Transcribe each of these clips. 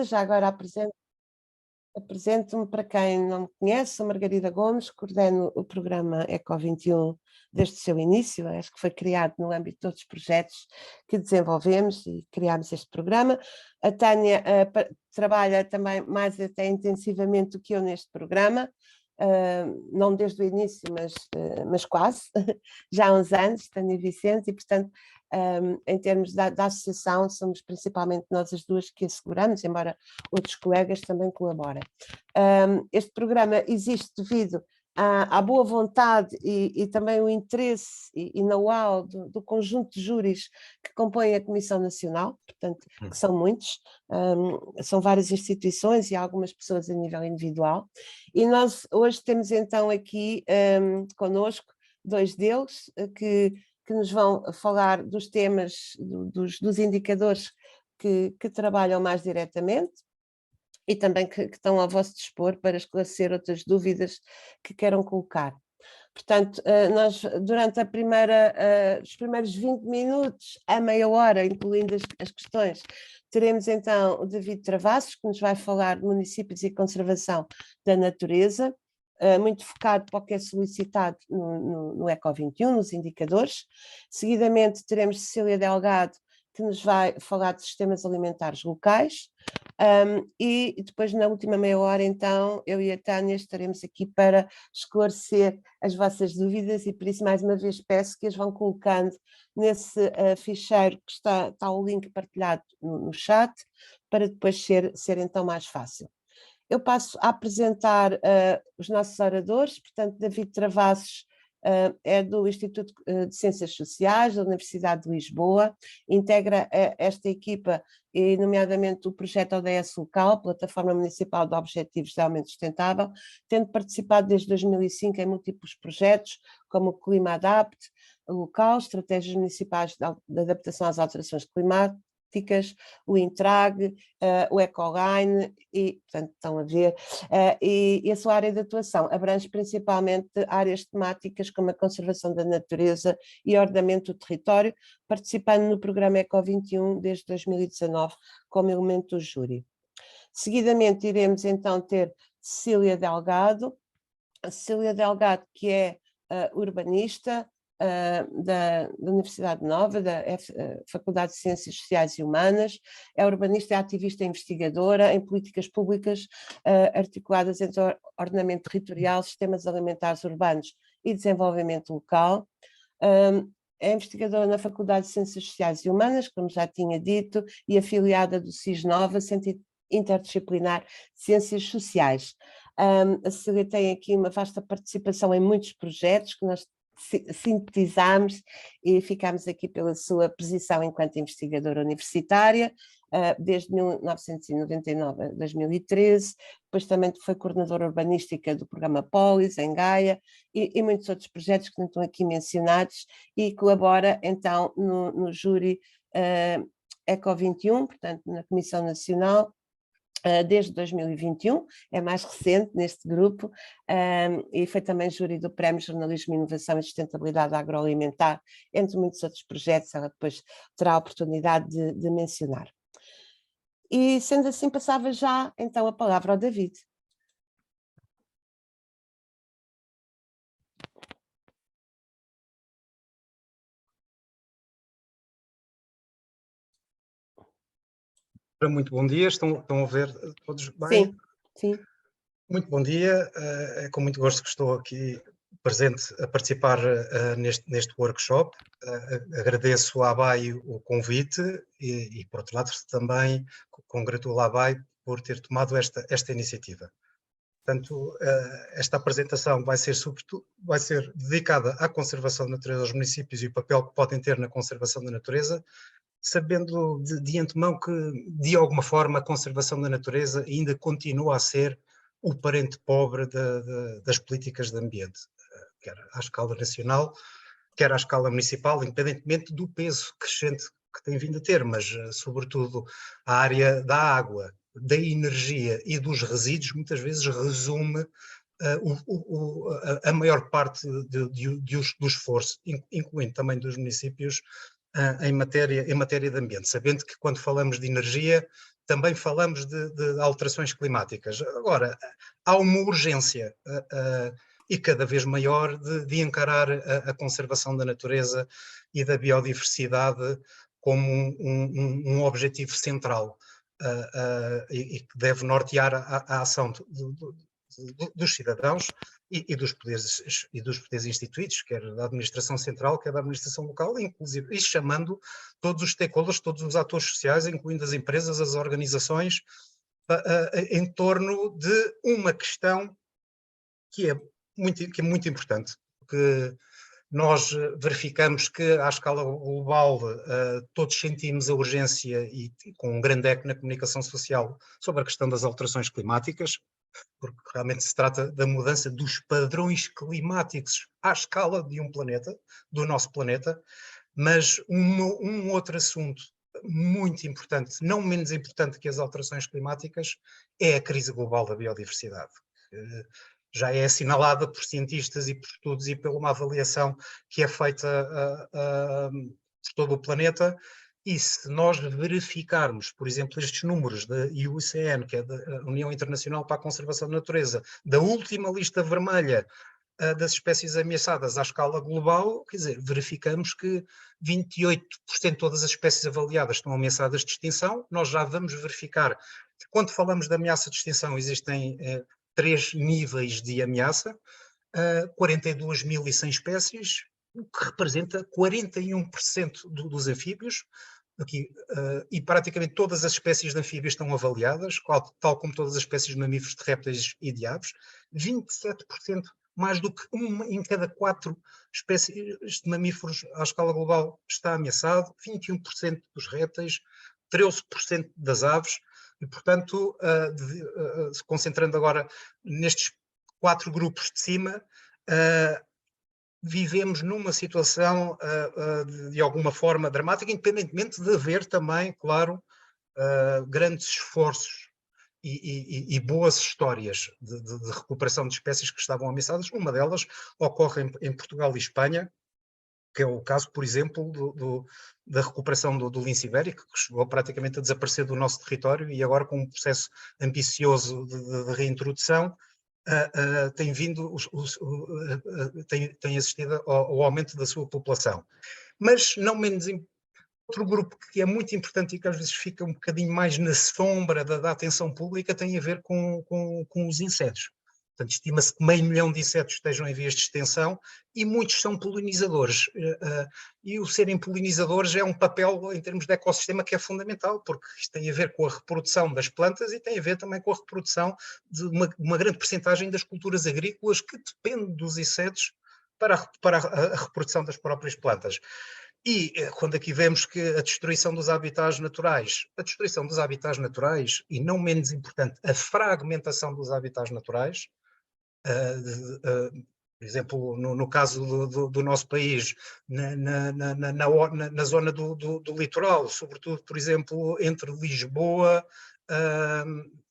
Já agora apresento-me para quem não me conhece, sou Margarida Gomes, coordeno o programa Eco 21 desde o seu início, acho que foi criado no âmbito de outros projetos que desenvolvemos e criámos este programa. A Tânia trabalha também mais até intensivamente do que eu neste programa, não desde o início, mas quase, já há uns anos, Tânia Vicente, e portanto, em termos da associação, somos principalmente nós as duas que asseguramos, embora outros colegas também colaborem. Este programa existe devido à boa vontade e também o interesse e know-how do conjunto de júris que compõem a Comissão Nacional, portanto, que são muitos, são várias instituições e algumas pessoas a nível individual, e nós hoje temos então aqui connosco dois deles que nos vão falar dos temas, dos indicadores que trabalham mais diretamente e também que estão ao vosso dispor para esclarecer outras dúvidas que queiram colocar. Portanto, nós durante os primeiros 20 minutos a meia hora, incluindo as questões, teremos então o David Travassos, que nos vai falar de municípios e conservação da natureza, muito focado para o que é solicitado no Eco 21, nos indicadores. Seguidamente teremos Cecília Delgado, que nos vai falar de sistemas alimentares locais, e depois na última meia hora então eu e a Tânia estaremos aqui para esclarecer as vossas dúvidas e por isso mais uma vez peço que as vão colocando nesse ficheiro que está o link partilhado no chat, para depois ser então mais fácil. Eu passo a apresentar os nossos oradores, portanto David Travassos é do Instituto de Ciências Sociais da Universidade de Lisboa, integra esta equipa e nomeadamente o projeto ODS Local, Plataforma Municipal de Objetivos de Desenvolvimento Sustentável, tendo participado desde 2005 em múltiplos projetos, como o Clima Adapt Local, Estratégias Municipais de Adaptação às Alterações Climáticas, o Intrag, o Ecoline, e portanto estão a ver, e a sua área de atuação abrange principalmente áreas temáticas como a conservação da natureza e ordenamento do território, participando no programa Eco 21 desde 2019 como elemento do júri. Seguidamente iremos então ter Cecília Delgado, que é urbanista, da Universidade Nova, da Faculdade de Ciências Sociais e Humanas, é urbanista, é ativista e investigadora em políticas públicas articuladas entre ordenamento territorial, sistemas alimentares urbanos e desenvolvimento local. É investigadora na Faculdade de Ciências Sociais e Humanas, como já tinha dito, e afiliada do CISNOVA, Centro Interdisciplinar de Ciências Sociais. A Cecília tem aqui uma vasta participação em muitos projetos que nós sintetizámos e ficámos aqui pela sua posição enquanto investigadora universitária, desde 1999 a 2013, depois também foi coordenadora urbanística do programa Polis, em Gaia, e muitos outros projetos que não estão aqui mencionados, e colabora então no júri Eco 21, portanto na Comissão Nacional, desde 2021, é mais recente neste grupo, e foi também júri do Prémio Jornalismo, Inovação e Sustentabilidade Agroalimentar, entre muitos outros projetos, ela depois terá a oportunidade de mencionar. E sendo assim, passava já então a palavra ao David. Muito bom dia, estão a ver todos bem? Sim, sim. Muito bom dia, é com muito gosto que estou aqui presente a participar neste workshop. Agradeço à ABAI o convite e por outro lado também congratulo a ABAI por ter tomado esta iniciativa. Portanto, esta apresentação vai ser dedicada à conservação da natureza dos municípios e o papel que podem ter na conservação da natureza, sabendo de antemão que, de alguma forma, a conservação da natureza ainda continua a ser o parente pobre das políticas de ambiente, quer à escala nacional, quer à escala municipal, independentemente do peso crescente que tem vindo a ter, mas, sobretudo, a área da água, da energia e dos resíduos, muitas vezes resume a maior parte do esforço, incluindo também dos municípios, em matéria de ambiente, sabendo que quando falamos de energia, também falamos de alterações climáticas. Agora, há uma urgência e cada vez maior de encarar a conservação da natureza e da biodiversidade como um objetivo central e que deve nortear a ação dos cidadãos e dos poderes instituídos, quer da administração central, quer da administração local, inclusive, e chamando todos os stakeholders, todos os atores sociais, incluindo as empresas, as organizações, em torno de uma questão que é muito importante, porque nós verificamos que, à escala global, todos sentimos a urgência e com um grande eco na comunicação social sobre a questão das alterações climáticas, porque realmente se trata da mudança dos padrões climáticos à escala de um planeta, do nosso planeta, mas um outro assunto muito importante, não menos importante que as alterações climáticas, é a crise global da biodiversidade. Já é assinalada por cientistas e por estudos e por uma avaliação que é feita por todo o planeta. E se nós verificarmos, por exemplo, estes números da IUCN, que é da União Internacional para a Conservação da Natureza, da última lista vermelha das espécies ameaçadas à escala global, quer dizer, verificamos que 28% de todas as espécies avaliadas estão ameaçadas de extinção. Nós já vamos verificar que, quando falamos de ameaça de extinção, existem 3 níveis de ameaça, 42.100 espécies, o que representa 41% dos anfíbios, e praticamente todas as espécies de anfíbios estão avaliadas, tal como todas as espécies de mamíferos, de répteis e de aves. 27%, mais do que uma em cada 4 espécies de mamíferos à escala global está ameaçado, 21% dos répteis, 13% das aves, e portanto, se concentrando agora nestes 4 grupos de cima, vivemos numa situação de alguma forma dramática, independentemente de haver também, claro, grandes esforços e boas histórias de recuperação de espécies que estavam ameaçadas. Uma delas ocorre em Portugal e Espanha, que é o caso, por exemplo, da recuperação do lince ibérico, que chegou praticamente a desaparecer do nosso território e agora, com um processo ambicioso de reintrodução, tem assistido ao aumento da sua população. Mas, não menos outro grupo que é muito importante e que às vezes fica um bocadinho mais na sombra da atenção pública tem a ver com os insetos. Portanto, estima-se que 500 mil de insetos estejam em vias de extinção e muitos são polinizadores. E o serem polinizadores é um papel, em termos de ecossistema, que é fundamental, porque isto tem a ver com a reprodução das plantas e tem a ver também com a reprodução de uma grande percentagem das culturas agrícolas que depende dos insetos para a reprodução das próprias plantas. E quando aqui vemos que a destruição dos habitats naturais, e não menos importante, a fragmentação dos habitats naturais, por exemplo, no caso do nosso país, na zona do litoral, sobretudo, por exemplo, entre Lisboa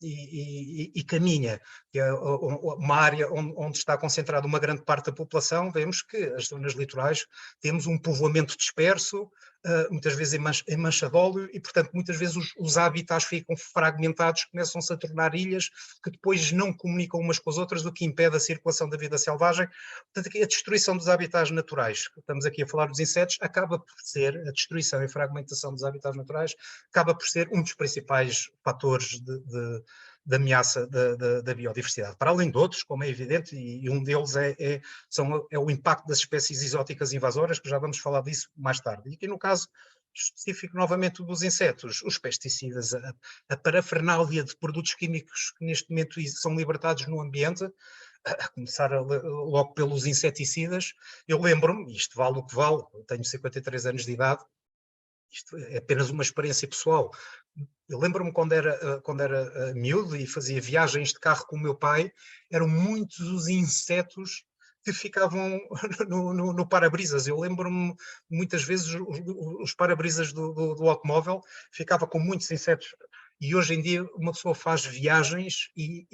e Caminha, que é uma área onde está concentrada uma grande parte da população. Vemos que as zonas litorais temos um povoamento disperso, muitas vezes em mancha de óleo, e portanto muitas vezes os habitats ficam fragmentados, começam-se a tornar ilhas que depois não comunicam umas com as outras, o que impede a circulação da vida selvagem. Portanto, aqui a destruição dos habitats naturais, estamos aqui a falar dos insetos, acaba por ser, a destruição e fragmentação dos habitats naturais, acaba por ser um dos principais fatores de ameaça da biodiversidade, para além de outros, como é evidente, e um deles é o impacto das espécies exóticas invasoras, que já vamos falar disso mais tarde. E aqui no caso específico novamente dos insetos, os pesticidas, a parafernália de produtos químicos que neste momento são libertados no ambiente, a começar logo pelos inseticidas. Eu lembro-me, isto vale o que vale, eu tenho 53 anos de idade, isto é apenas uma experiência pessoal. Eu lembro-me quando era miúdo e fazia viagens de carro com o meu pai, eram muitos os insetos que ficavam no para-brisas. Eu lembro-me, muitas vezes, os para-brisas do automóvel ficava com muitos insetos. E hoje em dia uma pessoa faz viagens e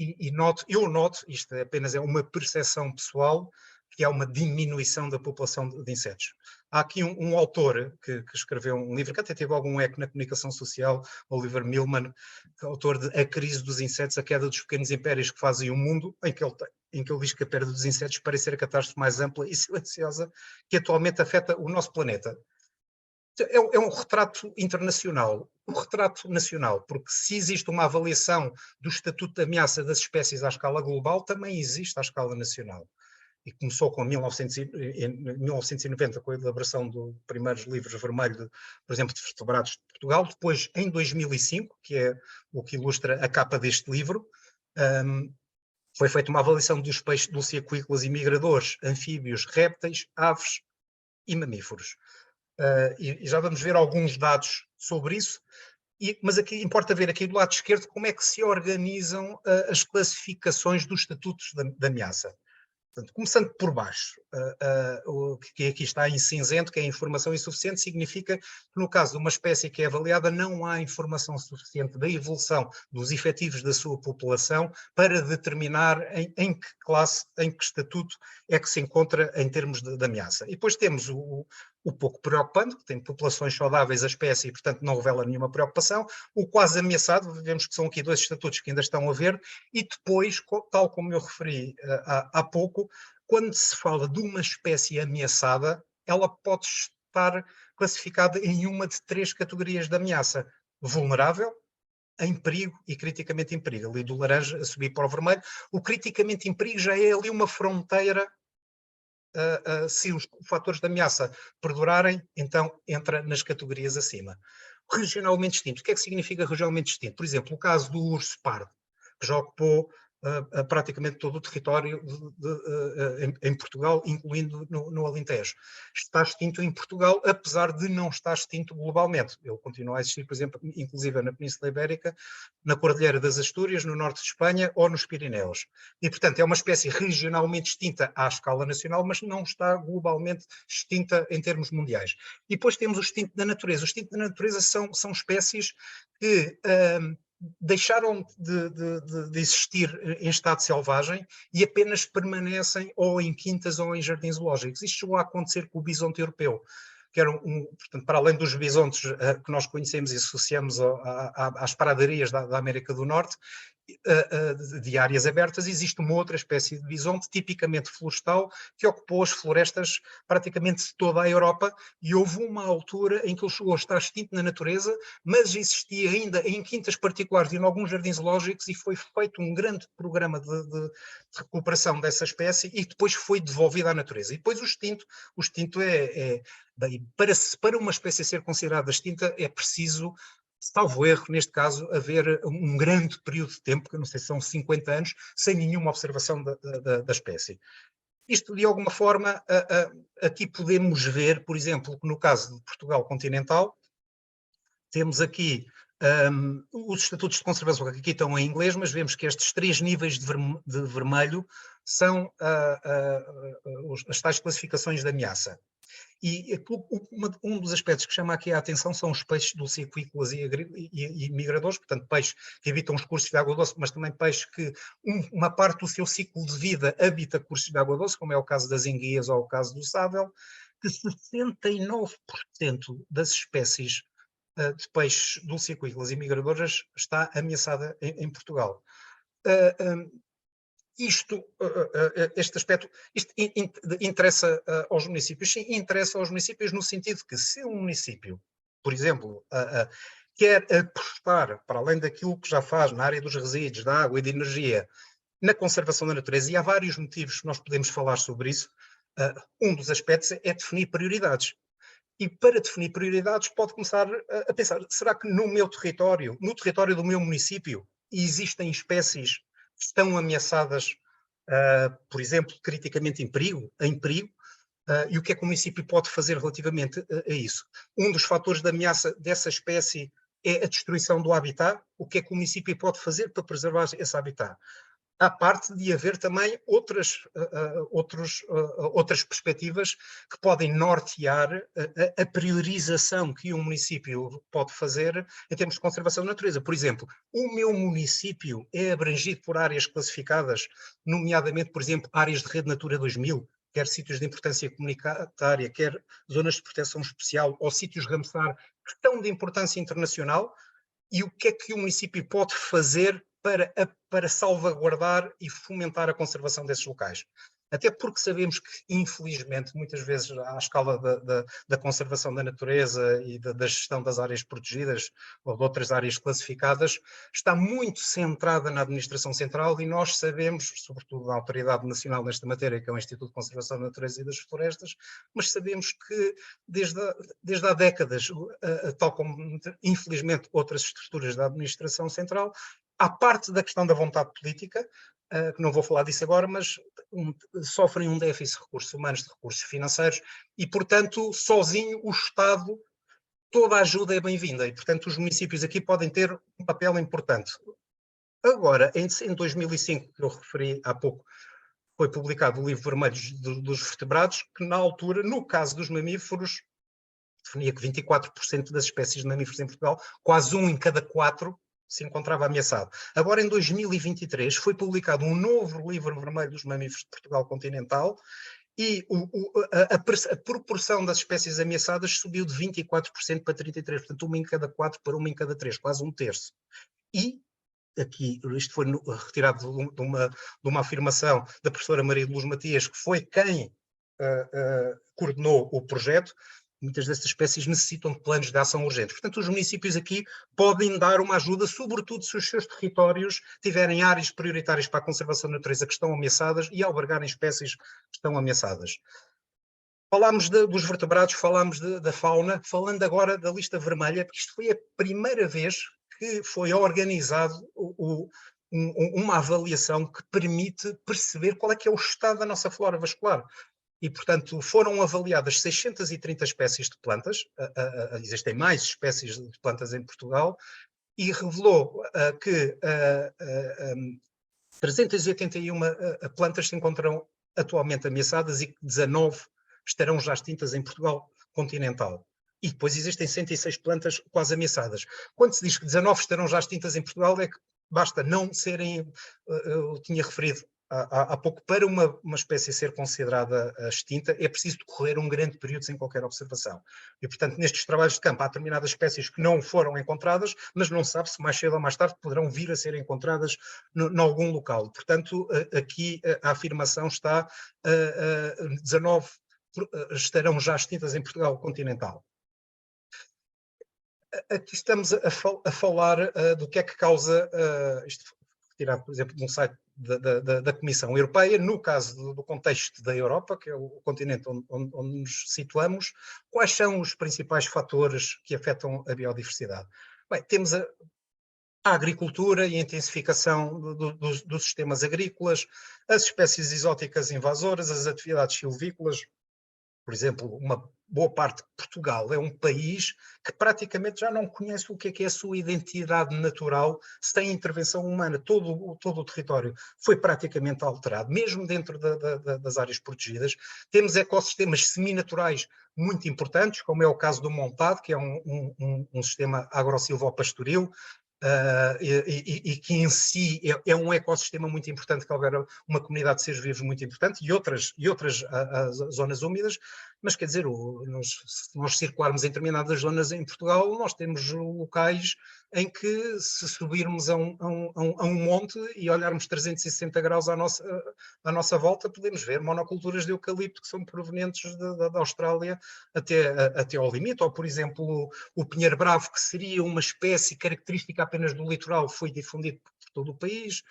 eu noto, isto apenas é uma percepção pessoal, que há uma diminuição da população de insetos. há aqui um autor que escreveu um livro que até teve algum eco na comunicação social, Oliver Millman, autor de A Crise dos Insetos, a Queda dos Pequenos Impérios que Fazem o Mundo, em que ele diz que a perda dos insetos parece ser a catástrofe mais ampla e silenciosa que atualmente afeta o nosso planeta. É um retrato internacional, um retrato nacional, porque se existe uma avaliação do estatuto de ameaça das espécies à escala global, também existe à escala nacional. E começou com 1990, com a elaboração dos primeiros livros vermelhos, por exemplo, de vertebrados de Portugal. Depois, em 2005, que é o que ilustra a capa deste livro, foi feita uma avaliação dos peixes dulceaquícolas e migradores, anfíbios, répteis, aves e mamíferos. E já vamos ver alguns dados sobre isso. Mas aqui importa ver aqui do lado esquerdo como é que se organizam as classificações dos estatutos de ameaça. Portanto, começando por baixo, o que aqui está em cinzento, que é a informação insuficiente, significa que no caso de uma espécie que é avaliada não há informação suficiente da evolução dos efetivos da sua população para determinar em que classe, em que estatuto é que se encontra em termos de ameaça. E depois temos o pouco preocupante, que tem populações saudáveis a espécie e, portanto, não revela nenhuma preocupação. O quase ameaçado, vemos que são aqui dois estatutos que ainda estão a ver, e depois, tal como eu referi há pouco, quando se fala de uma espécie ameaçada, ela pode estar classificada em uma de 3 categorias de ameaça: vulnerável, em perigo e criticamente em perigo. Ali do laranja a subir para o vermelho. O criticamente em perigo já é ali uma fronteira. Se os fatores de ameaça perdurarem, então entra nas categorias acima. Regionalmente distinto. O que é que significa regionalmente distinto? Por exemplo, o caso do urso pardo, que já ocupou praticamente todo o território em Portugal, incluindo no Alentejo. Está extinto em Portugal, apesar de não estar extinto globalmente. Ele continua a existir, por exemplo, inclusive na Península Ibérica, na Cordilheira das Astúrias, no norte de Espanha ou nos Pirineus. E, portanto, é uma espécie regionalmente extinta à escala nacional, mas não está globalmente extinta em termos mundiais. E depois temos o extinto da natureza. O extinto da natureza são espécies que deixaram de existir em estado selvagem e apenas permanecem ou em quintas ou em jardins zoológicos. Isto chegou a acontecer com o bisonte europeu, que era portanto, para além dos bisontes que nós conhecemos e associamos às pradarias da América do Norte, de áreas abertas, existe uma outra espécie de bisonte, tipicamente florestal, que ocupou as florestas praticamente de toda a Europa, e houve uma altura em que ele chegou a estar extinto na natureza, mas existia ainda em quintas particulares e em alguns jardins zoológicos, e foi feito um grande programa de recuperação dessa espécie, e depois foi devolvida à natureza. E depois o extinto bem, para uma espécie ser considerada extinta, é preciso, salvo erro, neste caso, haver um grande período de tempo, que eu não sei se são 50 anos, sem nenhuma observação da espécie. Isto, de alguma forma, aqui podemos ver, por exemplo, que no caso de Portugal continental, temos aqui os estatutos de conservação, que aqui estão em inglês, mas vemos que estes 3 níveis de vermelho são as tais classificações de ameaça. E um dos aspectos que chama aqui a atenção são os peixes dulceaquícolas e migradores, portanto peixes que habitam os cursos de água doce, mas também peixes que uma parte do seu ciclo de vida habita cursos de água doce, como é o caso das enguias ou o caso do sábio, que 69% das espécies de peixes dulceaquícolas e migradoras está ameaçada em Portugal. Este aspecto interessa aos municípios? Sim, interessa aos municípios no sentido que se um município, por exemplo, quer apostar, para além daquilo que já faz na área dos resíduos, da água e de energia, na conservação da natureza, e há vários motivos que nós podemos falar sobre isso, um dos aspectos é definir prioridades. E para definir prioridades pode começar a pensar, será que no meu território, no território do meu município, existem espécies que estão ameaçadas, por exemplo, criticamente em perigo, e o que é que o município pode fazer relativamente a isso? Um dos fatores de ameaça dessa espécie é a destruição do habitat. O que é que o município pode fazer para preservar esse habitat? À parte de haver também outras perspectivas que podem nortear a priorização que um município pode fazer em termos de conservação da natureza. Por exemplo, o meu município é abrangido por áreas classificadas, nomeadamente, por exemplo, áreas de rede Natura 2000, quer sítios de importância comunitária, quer zonas de proteção especial ou sítios Ramsar que estão de importância internacional, e o que é que o município pode fazer para salvaguardar e fomentar a conservação desses locais. Até porque sabemos que, infelizmente, muitas vezes à escala da conservação da natureza e da gestão das áreas protegidas ou de outras áreas classificadas, está muito centrada na administração central, e nós sabemos, sobretudo a Autoridade Nacional nesta matéria, que é o Instituto de Conservação da Natureza e das Florestas, mas sabemos que desde há décadas, tal como infelizmente outras estruturas da administração central, à parte da questão da vontade política, que não vou falar disso agora, mas sofrem um déficit de recursos humanos, de recursos financeiros, e, portanto, sozinho o Estado, toda a ajuda é bem-vinda, e, portanto, os municípios aqui podem ter um papel importante. Agora, em 2005, que eu referi há pouco, foi publicado o livro vermelho dos vertebrados, que na altura, no caso dos mamíferos, definia que 24% das espécies de mamíferos em Portugal, quase 1 em cada 4, se encontrava ameaçado. Agora, em 2023, foi publicado um novo livro vermelho dos mamíferos de Portugal continental, e a proporção das espécies ameaçadas subiu de 24% para 33%, portanto 1 em cada 4 para 1 em cada 3, quase um terço. E aqui, isto foi retirado de uma afirmação da professora Maria de Luz Matias, que foi quem coordenou o projeto. Muitas dessas espécies necessitam de planos de ação urgentes. Portanto, os municípios aqui podem dar uma ajuda, sobretudo se os seus territórios tiverem áreas prioritárias para a conservação da natureza que estão ameaçadas e albergarem espécies que estão ameaçadas. Falámos dos vertebrados, falámos da fauna, falando agora da lista vermelha, porque isto foi a primeira vez que foi organizado uma avaliação que permite perceber qual é que é o estado da nossa flora vascular. E, portanto, foram avaliadas 630 espécies de plantas, existem mais espécies de plantas em Portugal, e revelou que 381 plantas se encontram atualmente ameaçadas e que 19 estarão já extintas em Portugal continental. E depois existem 106 plantas quase ameaçadas. Quando se diz que 19 estarão já extintas em Portugal, é que basta não serem, eu tinha referido há pouco, para uma espécie ser considerada extinta, é preciso decorrer um grande período sem qualquer observação. E, portanto, nestes trabalhos de campo há determinadas espécies que não foram encontradas, mas não sabe se mais cedo ou mais tarde poderão vir a ser encontradas em algum local. Portanto, aqui a afirmação está, 19 estarão já extintas em Portugal continental. Aqui estamos a falar do que é que causa, isto retirado, por exemplo, de um site da Comissão Europeia, no caso do contexto da Europa, que é o continente onde nos situamos, quais são os principais fatores que afetam a biodiversidade? Bem, temos a agricultura e a intensificação dos sistemas agrícolas, as espécies exóticas invasoras, as atividades silvícolas. Por exemplo, uma boa parte de Portugal é um país que praticamente já não conhece o que é a sua identidade natural sem intervenção humana. Todo o território foi praticamente alterado, mesmo dentro das áreas protegidas. Temos ecossistemas seminaturais muito importantes, como é o caso do Montado, que é um sistema agrosilvopastoril, e que em si é um ecossistema muito importante, que alberga uma comunidade de seres vivos muito importante, e outras zonas úmidas. Mas, quer dizer, se nós circularmos em determinadas zonas em Portugal, nós temos locais em que, se subirmos a um monte e olharmos 360 graus à nossa volta, podemos ver monoculturas de eucalipto que são provenientes da Austrália até ao limite. Ou, por exemplo, o pinheiro bravo, que seria uma espécie característica apenas do litoral, foi difundido por todo o país.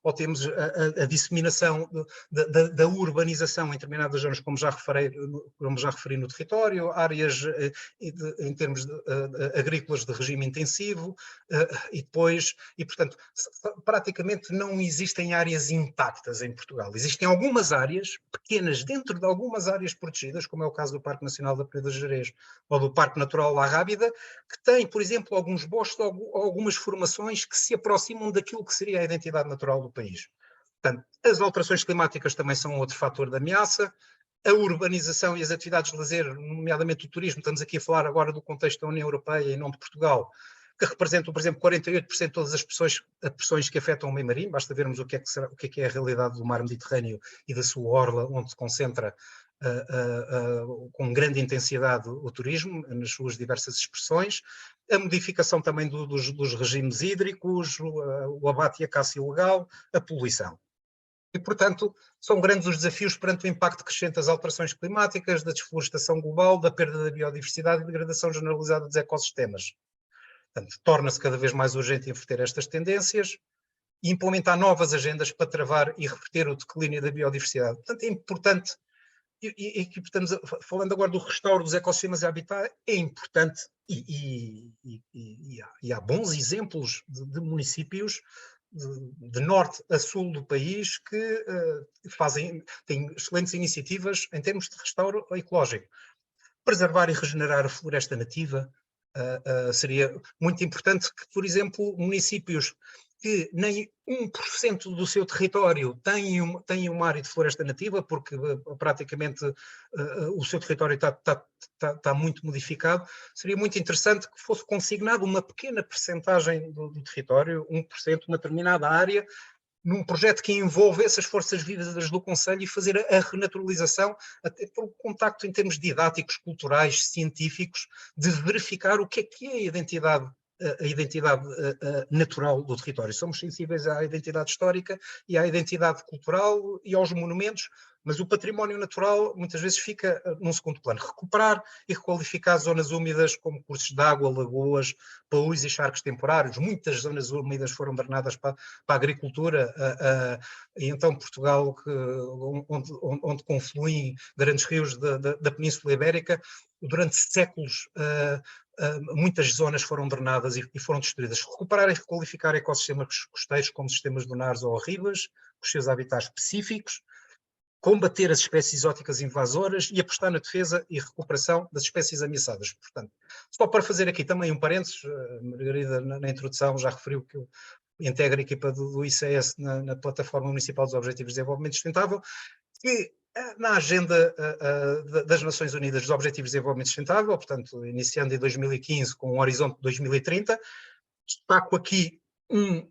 Ou temos a disseminação da urbanização em determinadas zonas, como já referi no território, áreas em termos agrícolas de regime intensivo, e portanto, praticamente não existem áreas intactas em Portugal. Existem algumas áreas pequenas dentro de algumas áreas protegidas, como é o caso do Parque Nacional da Peneda de Gerês ou do Parque Natural La Rábida, que têm, por exemplo, alguns bosques ou algumas formações que se aproximam daquilo que seria a identidade natural do país. Portanto, as alterações climáticas também são outro fator de ameaça, a urbanização e as atividades de lazer, nomeadamente o turismo, estamos aqui a falar agora do contexto da União Europeia e não de Portugal, que representam, por exemplo, 48% de todas as pressões que afetam o meio marinho. Basta vermos o que é a realidade do mar Mediterrâneo e da sua orla, onde se concentra com grande intensidade o turismo, nas suas diversas expressões, a modificação também dos regimes hídricos, o abate e a caça ilegal, a poluição. E, portanto, são grandes os desafios perante o impacto crescente das alterações climáticas, da desflorestação global, da perda da biodiversidade e da degradação generalizada dos ecossistemas. Portanto, torna-se cada vez mais urgente inverter estas tendências e implementar novas agendas para travar e reverter o declínio da biodiversidade. Portanto, é importante, e estamos falando agora do restauro dos ecossistemas e habitat, é importante, e há bons exemplos de municípios de norte a sul do país que têm excelentes iniciativas em termos de restauro ecológico. Preservar e regenerar a floresta nativa seria muito importante que, por exemplo, municípios que nem 1% do seu território têm uma área de floresta nativa, porque praticamente o seu território está muito modificado, seria muito interessante que fosse consignado uma pequena percentagem do território, 1%, uma determinada área, num projeto que envolvesse as forças vivas do Conselho e fazer a renaturalização, até por contacto em termos didáticos, culturais, científicos, de verificar o que é a identidade natural do território. Somos sensíveis à identidade histórica e à identidade cultural e aos monumentos, mas o património natural muitas vezes fica num segundo plano. Recuperar e requalificar zonas úmidas como cursos de água, lagoas, paús e charcos temporários. Muitas zonas úmidas foram drenadas para a agricultura e então Portugal, onde confluem grandes rios da Península Ibérica, durante séculos muitas zonas foram drenadas e foram destruídas. Recuperar e requalificar ecossistemas costeiros como sistemas dunares ou ribas, com os seus habitats específicos, combater as espécies exóticas invasoras e apostar na defesa e recuperação das espécies ameaçadas. Portanto, só para fazer aqui também um parênteses, Margarida na introdução já referiu que eu integro a equipa do ICS na Plataforma Municipal dos Objetivos de Desenvolvimento Sustentável, que na agenda das Nações Unidas dos Objetivos de Desenvolvimento Sustentável, portanto, iniciando em 2015 com um horizonte de 2030, destaco aqui um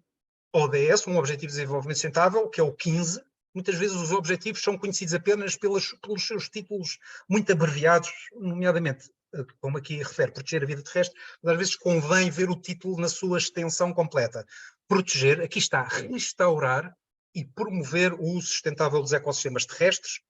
ODS, um Objetivo de Desenvolvimento Sustentável, que é o 15. Muitas vezes os objetivos são conhecidos apenas pelos seus títulos muito abreviados, nomeadamente, como aqui refere, proteger a vida terrestre, mas às vezes convém ver o título na sua extensão completa. Proteger, aqui está, restaurar e promover o uso sustentável dos ecossistemas terrestres,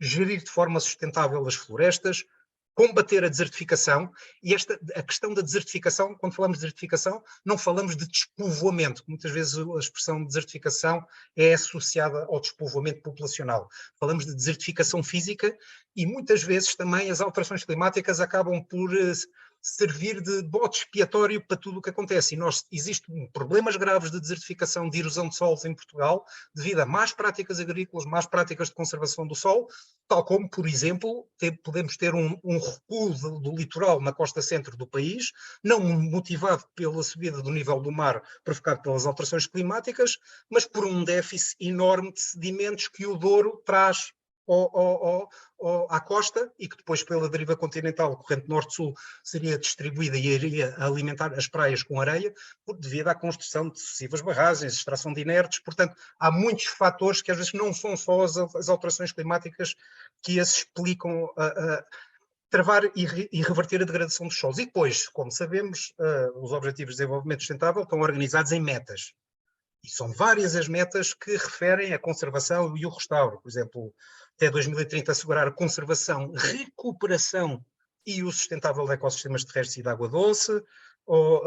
gerir de forma sustentável as florestas, combater a desertificação, e a questão da desertificação, quando falamos de desertificação, não falamos de despovoamento, muitas vezes a expressão desertificação é associada ao despovoamento populacional. Falamos de desertificação física e muitas vezes também as alterações climáticas acabam por servir de bode expiatório para tudo o que acontece. E existem problemas graves de desertificação, de erosão de solos em Portugal, devido a más práticas agrícolas, más práticas de conservação do solo, tal como, por exemplo, podemos ter um recuo do litoral na costa centro do país, não motivado pela subida do nível do mar provocado pelas alterações climáticas, mas por um déficit enorme de sedimentos que o Douro traz à costa e que depois pela deriva continental, corrente norte-sul, seria distribuída e iria alimentar as praias com areia, devido à construção de sucessivas barragens, extração de inertes. Portanto, há muitos fatores que às vezes não são só as alterações climáticas que as explicam travar e reverter a degradação dos solos. E depois, como sabemos, os Objetivos de Desenvolvimento Sustentável estão organizados em metas. E são várias as metas que referem à conservação e o restauro. Por exemplo, até 2030 assegurar a conservação, recuperação e o sustentável de ecossistemas terrestres e de água doce, ou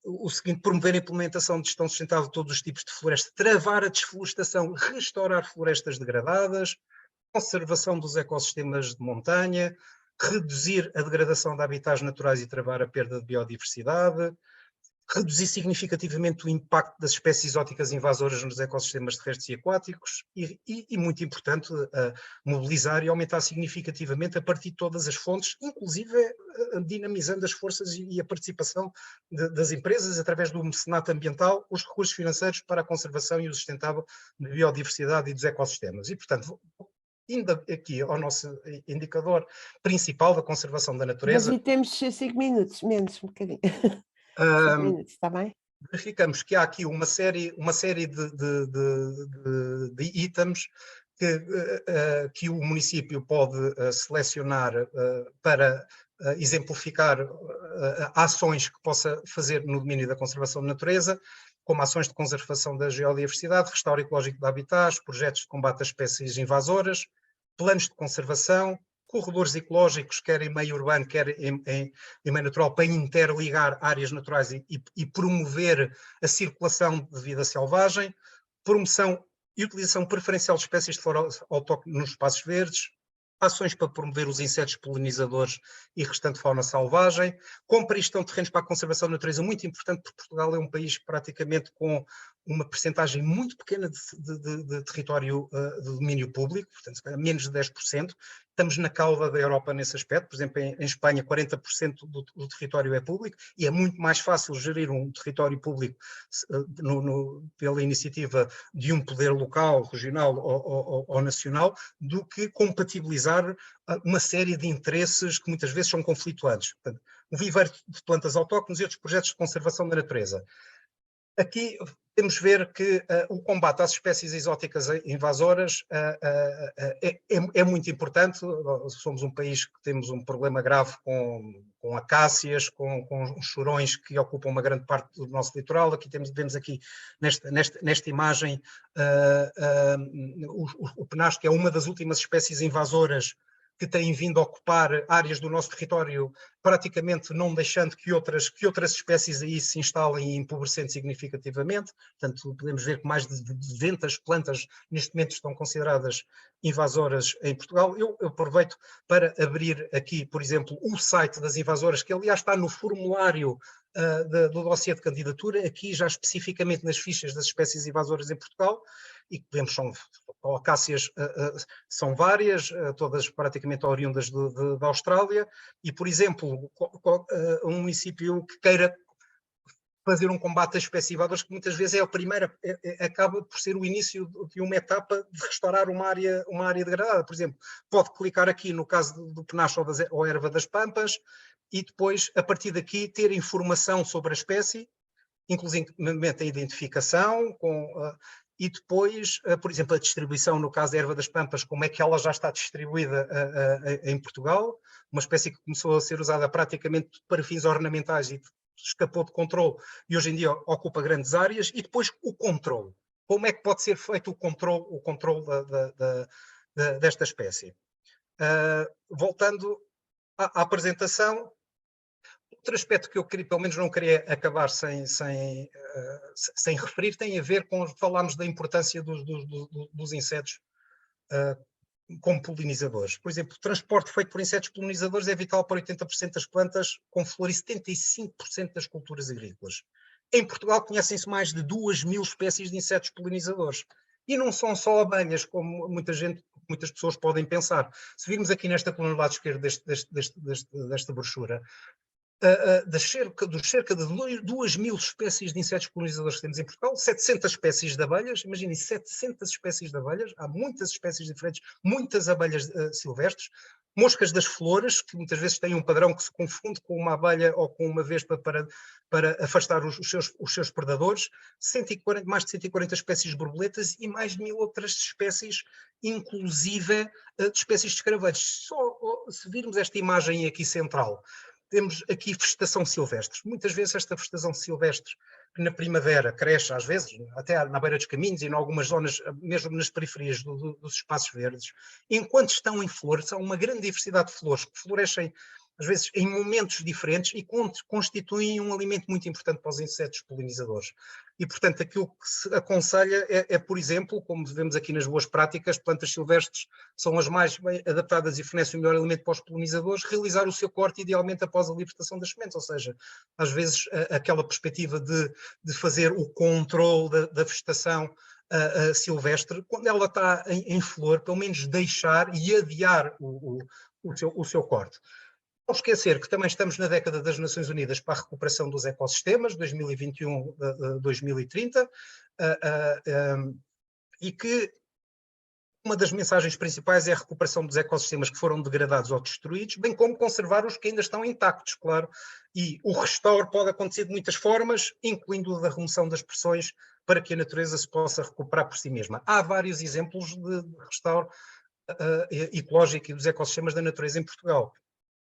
o seguinte, promover a implementação de gestão sustentável de todos os tipos de floresta, travar a desflorestação, restaurar florestas degradadas, conservação dos ecossistemas de montanha, reduzir a degradação de habitats naturais e travar a perda de biodiversidade, reduzir significativamente o impacto das espécies exóticas invasoras nos ecossistemas terrestres e aquáticos e muito importante, mobilizar e aumentar significativamente a partir de todas as fontes, inclusive dinamizando as forças e a participação das empresas através do mecenato ambiental, os recursos financeiros para a conservação e o sustentável da biodiversidade e dos ecossistemas. E, portanto, indo aqui ao nosso indicador principal da conservação da natureza. David, temos 5 minutos, menos um bocadinho. 5 minutos, está bem? Verificamos que há aqui uma série de itens que o município pode selecionar para exemplificar ações que possa fazer no domínio da conservação da natureza, como ações de conservação da geodiversidade, restauro ecológico de habitats, projetos de combate às espécies invasoras, planos de conservação, corredores ecológicos, quer em meio urbano, quer em meio natural, para interligar áreas naturais e promover a circulação de vida selvagem, promoção e utilização preferencial de espécies de flora autóctone nos espaços verdes, ações para promover os insetos polinizadores e restante fauna selvagem, compra e gestão de terrenos para a conservação da natureza, muito importante, porque Portugal é um país praticamente com uma percentagem muito pequena de território de domínio público, portanto, menos de 10%. Estamos na cauda da Europa nesse aspecto. Por exemplo, em Espanha, 40% do território é público e é muito mais fácil gerir um território público pela iniciativa de um poder local, regional ou nacional, do que compatibilizar uma série de interesses que muitas vezes são conflituantes. Portanto, um viveiro de plantas autóctones e outros projetos de conservação da natureza. Aqui podemos ver que o combate às espécies exóticas invasoras é muito importante. Somos um país que temos um problema grave com acácias, com chorões que ocupam uma grande parte do nosso litoral. Aqui vemos aqui nesta imagem o penasco, que é uma das últimas espécies invasoras que têm vindo a ocupar áreas do nosso território, praticamente não deixando que outras espécies aí se instalem e empobrecendo significativamente. Portanto, podemos ver que mais de 200 plantas neste momento estão consideradas invasoras em Portugal. Eu aproveito para abrir aqui, por exemplo, o site das invasoras, que aliás está no formulário do dossiê de candidatura, aqui já especificamente nas fichas das espécies invasoras em Portugal, e que vemos são acácias, são várias, todas praticamente oriundas da Austrália, e, por exemplo, um município que queira fazer um combate a espécies invasoras, que muitas vezes é a primeira, acaba por ser o início de uma etapa de restaurar uma área degradada. Por exemplo, pode clicar aqui no caso do penacho ou erva das pampas, e depois, a partir daqui, ter informação sobre a espécie, inclusive a identificação, e depois, por exemplo, a distribuição, no caso da erva das pampas, como é que ela já está distribuída em Portugal, uma espécie que começou a ser usada praticamente para fins ornamentais e escapou de controle e hoje em dia ocupa grandes áreas. E depois o controle. Como é que pode ser feito o controle desta espécie? Voltando à apresentação, outro aspecto que eu queria, pelo menos não queria acabar sem referir, tem a ver com, falámos da importância dos insetos como polinizadores. Por exemplo, o transporte feito por insetos polinizadores é vital para 80% das plantas com flor e 75% das culturas agrícolas. Em Portugal conhecem-se mais de 2.000 espécies de insetos polinizadores. E não são só abelhas, como muitas pessoas podem pensar. Se virmos aqui nesta coluna do lado esquerdo desta brochura, dos cerca de 2.000 espécies de insetos polinizadores que temos em Portugal, 700 espécies de abelhas, imaginem 700 espécies de abelhas, há muitas espécies diferentes, muitas abelhas silvestres, moscas das flores, que muitas vezes têm um padrão que se confunde com uma abelha ou com uma vespa para afastar os seus predadores, mais de 140 espécies de borboletas e mais de 1.000 outras espécies, inclusive de espécies de escaravelhos. Só se virmos esta imagem aqui central, temos aqui vegetação silvestre. Muitas vezes esta vegetação silvestre, que na primavera cresce, às vezes, até na beira dos caminhos e em algumas zonas, mesmo nas periferias dos espaços verdes, enquanto estão em flor, são uma grande diversidade de flores que florescem, às vezes, em momentos diferentes e constituem um alimento muito importante para os insetos polinizadores. E, portanto, aquilo que se aconselha por exemplo, como vemos aqui nas boas práticas, plantas silvestres são as mais bem adaptadas e fornecem o melhor alimento para os polinizadores, realizar o seu corte idealmente após a libertação das sementes, ou seja, às vezes aquela perspectiva de fazer o controle da vegetação silvestre, quando ela está em flor, pelo menos deixar e adiar o seu corte. Não esquecer que também estamos na década das Nações Unidas para a recuperação dos ecossistemas, 2021-2030, e que Uma das mensagens principais é a recuperação dos ecossistemas que foram degradados ou destruídos, bem como conservar os que ainda estão intactos, claro. E o restauro pode acontecer de muitas formas, incluindo a remoção das pressões, para que a natureza se possa recuperar por si mesma. Há vários exemplos de restauro ecológico e dos ecossistemas da natureza em Portugal.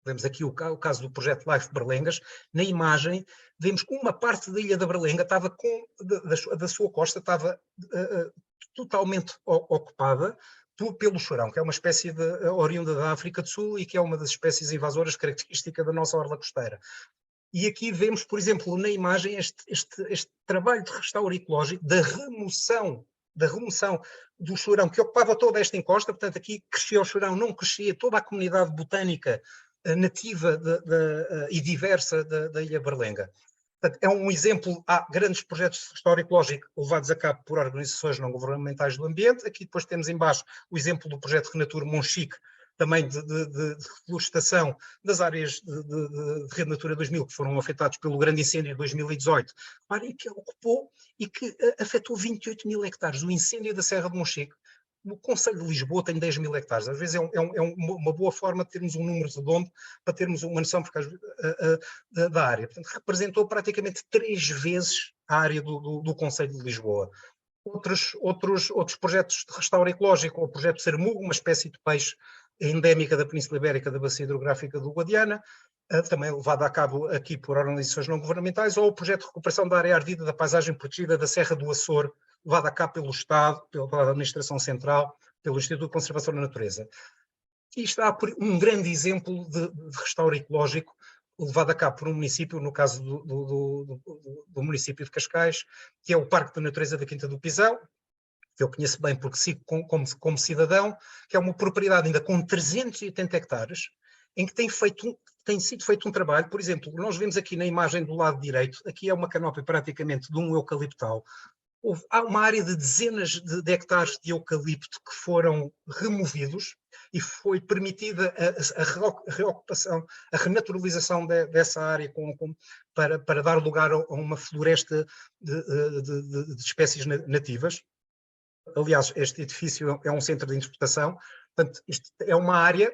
Vemos aqui o caso do projeto Life Berlengas. Na imagem, vemos que uma parte da ilha da Berlenga estava da sua costa estava totalmente ocupada pelo chorão, que é uma espécie oriunda da África do Sul e que é uma das espécies invasoras característica da nossa orla costeira. E aqui vemos, por exemplo, na imagem, este trabalho de restauro ecológico, da remoção do chorão, que ocupava toda esta encosta. Portanto, aqui crescia o chorão, não crescia toda a comunidade botânica nativa e diversa da Ilha Berlenga. Portanto, é um exemplo. Há grandes projetos de restauro ecológico levados a cabo por organizações não governamentais do ambiente. Aqui depois temos em baixo o exemplo do projeto Renatur Monchique, também de reflorestação das áreas de Rede Natura 2000 que foram afetadas pelo grande incêndio de 2018, área que ocupou e que afetou 28 mil hectares. O incêndio da Serra de Monchique, o Conselho de Lisboa tem 10 mil hectares. Às vezes é uma boa forma de termos um número redondo para termos uma noção da área. Portanto, representou praticamente 3 vezes a área do Conselho de Lisboa. Outros projetos de restauro ecológico, o projeto Sermugo, uma espécie de peixe endémica da Península Ibérica da Bacia Hidrográfica do Guadiana, também levado a cabo aqui por organizações não governamentais, ou o projeto de recuperação da área ardida da paisagem protegida da Serra do Açor, levado a cabo pelo Estado, pela Administração Central, pelo Instituto de Conservação da Natureza. E está um grande exemplo de restauro ecológico levado a cabo por um município, no caso do município de Cascais, que é o Parque de Natureza da Quinta do Pisão, que eu conheço bem porque sigo como cidadão, que é uma propriedade ainda com 380 hectares, em que tem sido feito um trabalho. Por exemplo, nós vemos aqui na imagem do lado direito, aqui é uma canópia praticamente de um eucaliptal. Há uma área de dezenas de hectares de eucalipto que foram removidos e foi permitida a reocupação, a renaturalização dessa área para dar lugar a uma floresta de espécies nativas. Aliás, este edifício é um centro de interpretação. Portanto, isto é uma área,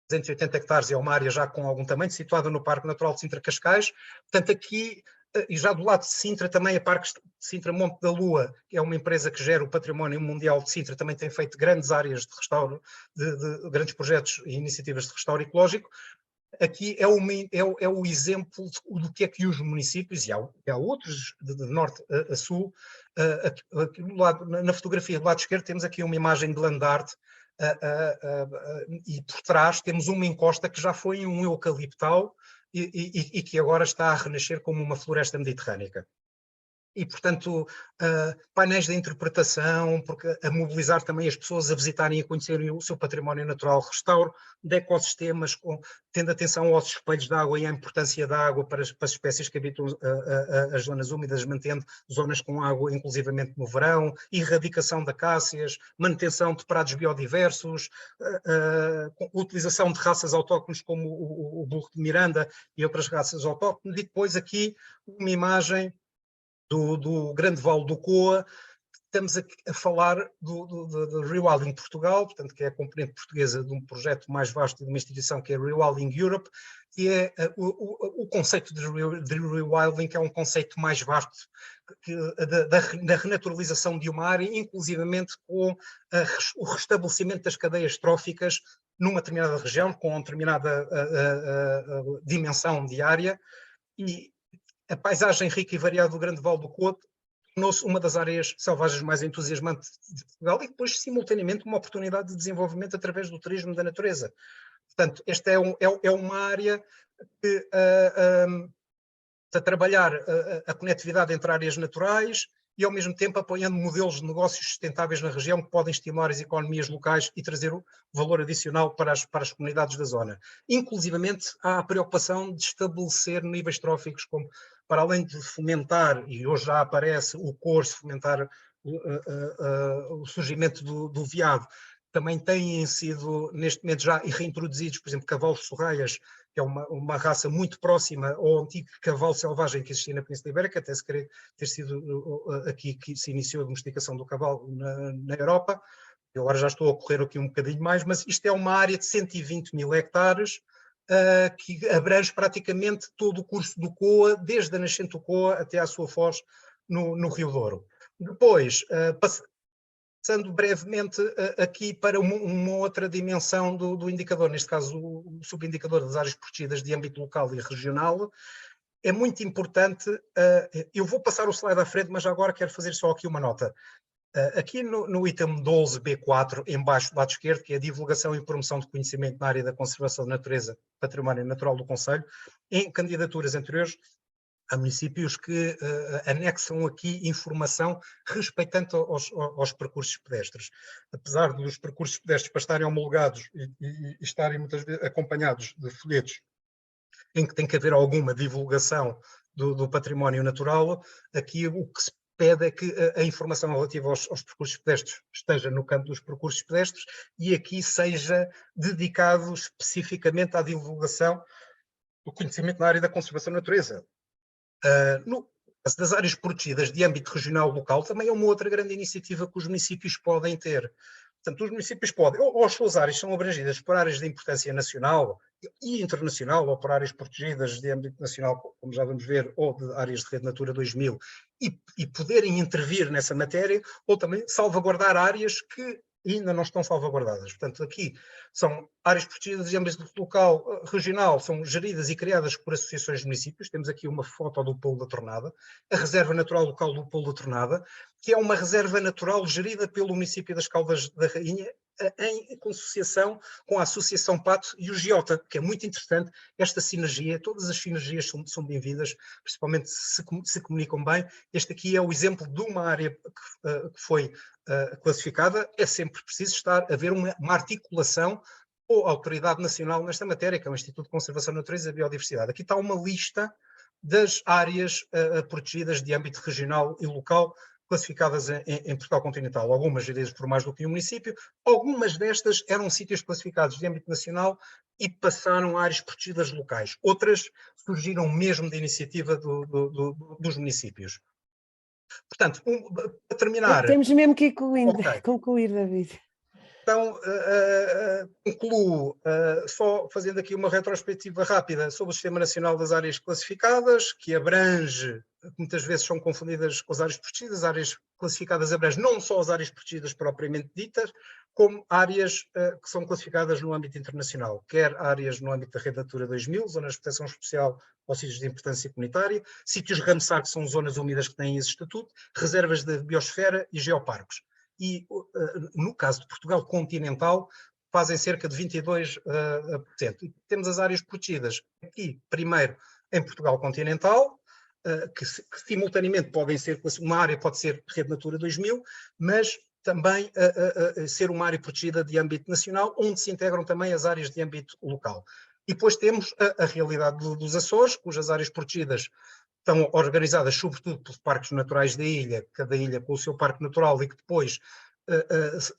280 hectares, é uma área já com algum tamanho, situada no Parque Natural de Sintra-Cascais. Portanto, aqui, e já do lado de Sintra, também a Parque de Sintra Monte da Lua, que é uma empresa que gera o património mundial de Sintra, também tem feito grandes áreas de restauro, de grandes projetos e iniciativas de restauro ecológico. Aqui é o exemplo do que é que os municípios, e há outros de norte a sul, aqui do lado, na fotografia do lado esquerdo temos aqui uma imagem de land art, e por trás temos uma encosta que já foi um eucaliptal e que agora está a renascer como uma floresta mediterrânica. E, portanto, painéis de interpretação, porque a mobilizar também as pessoas a visitarem e a conhecerem o seu património natural, restauro de ecossistemas, tendo atenção aos espelhos de água e à importância da água para as espécies que habitam as zonas úmidas, mantendo zonas com água, inclusivamente no verão, erradicação de acácias, manutenção de prados biodiversos, utilização de raças autóctones como o burro de Miranda e outras raças autóctones, e depois aqui uma imagem do Grande Vale do Coa. Estamos a falar do Rewilding Portugal, portanto, que é a componente portuguesa de um projeto mais vasto de uma instituição que é Rewilding Europe, que é o conceito de rewilding, que é um conceito mais vasto da renaturalização de uma área, inclusivamente com o restabelecimento das cadeias tróficas numa determinada região, com uma determinada dimensão de área. E a paisagem rica e variada do Grande Vale do Coa tornou-se uma das áreas selvagens mais entusiasmantes de Portugal e depois, simultaneamente, uma oportunidade de desenvolvimento através do turismo da natureza. Portanto, esta é uma área que está a trabalhar a conectividade entre áreas naturais e, ao mesmo tempo, apoiando modelos de negócios sustentáveis na região que podem estimular as economias locais e trazer valor adicional para as comunidades da zona. Inclusivamente, há a preocupação de estabelecer níveis tróficos, como, para além de fomentar, e hoje já aparece o corso, fomentar o surgimento do veado, também têm sido, neste momento, já reintroduzidos, por exemplo, cavalos sorraias, que é uma raça muito próxima ao antigo cavalo selvagem que existia na Península Ibérica, até se querer ter sido aqui que se iniciou a domesticação do cavalo na Europa. eu agora já estou a correr aqui um bocadinho mais, mas isto é uma área de 120 mil hectares, que abrange praticamente todo o curso do Coa, desde a nascente do Coa até à sua foz no Rio Douro. Depois, passando brevemente aqui para uma outra dimensão do indicador, neste caso o subindicador das áreas protegidas de âmbito local e regional, é muito importante, eu vou passar o slide à frente, mas agora quero fazer só aqui uma nota. Aqui no item 12B4, em baixo do lado esquerdo, que é a divulgação e promoção de conhecimento na área da conservação da natureza, património natural do Conselho, em candidaturas anteriores, há municípios que anexam aqui informação respeitante aos percursos pedestres. Apesar dos percursos pedestres para estarem homologados e estarem muitas vezes acompanhados de folhetos em que tem que haver alguma divulgação do património natural, aqui o que se pede é que a informação relativa aos percursos pedestres esteja no campo dos percursos pedestres e aqui seja dedicado especificamente à divulgação do conhecimento na área da conservação da natureza. No caso das áreas protegidas de âmbito regional local, também é uma outra grande iniciativa que os municípios podem ter. Portanto, os municípios podem, ou as suas áreas são abrangidas por áreas de importância nacional e internacional, ou por áreas protegidas de âmbito nacional, como já vamos ver, ou de áreas de rede Natura 2000, e poderem intervir nessa matéria, ou também salvaguardar áreas que ainda não estão salvaguardadas. Portanto, aqui são áreas protegidas de âmbito local, regional, são geridas e criadas por associações de municípios. Temos aqui uma foto do Polo da Tornada, a Reserva Natural Local do Polo da Tornada, que é uma reserva natural gerida pelo município das Caldas da Rainha, em associação com a Associação Pato e o Giota, que é muito interessante esta sinergia. Todas as sinergias são bem-vindas, principalmente se comunicam bem. Este aqui é o exemplo de uma área que foi classificada. É sempre preciso haver uma articulação com a Autoridade Nacional nesta matéria, que é o Instituto de Conservação da Natureza e da Biodiversidade. Aqui está uma lista das áreas protegidas de âmbito regional e local, classificadas em Portugal continental, algumas geridas por mais do que um município, algumas destas eram sítios classificados de âmbito nacional e passaram a áreas protegidas locais. Outras surgiram mesmo da iniciativa dos municípios. Portanto, para terminar... Temos mesmo que Okay. concluir, David. Então, concluo só fazendo aqui uma retrospectiva rápida sobre o Sistema Nacional das Áreas Classificadas, que abrange, muitas vezes são confundidas com as áreas protegidas. Áreas classificadas abrange não só as áreas protegidas propriamente ditas, como áreas que são classificadas no âmbito internacional, quer áreas no âmbito da Rede Natura 2000, zonas de proteção especial ou sítios de importância comunitária, sítios Ramsar, que são zonas úmidas que têm esse estatuto, reservas de biosfera e geoparques. E no caso de Portugal continental fazem cerca de 22%. E temos as áreas protegidas aqui, primeiro, em Portugal continental, que simultaneamente podem ser, uma área pode ser Rede Natura 2000, mas também ser uma área protegida de âmbito nacional, onde se integram também as áreas de âmbito local. E depois temos a realidade dos Açores, cujas áreas protegidas estão organizadas sobretudo pelos parques naturais da ilha, cada ilha com o seu parque natural, e que depois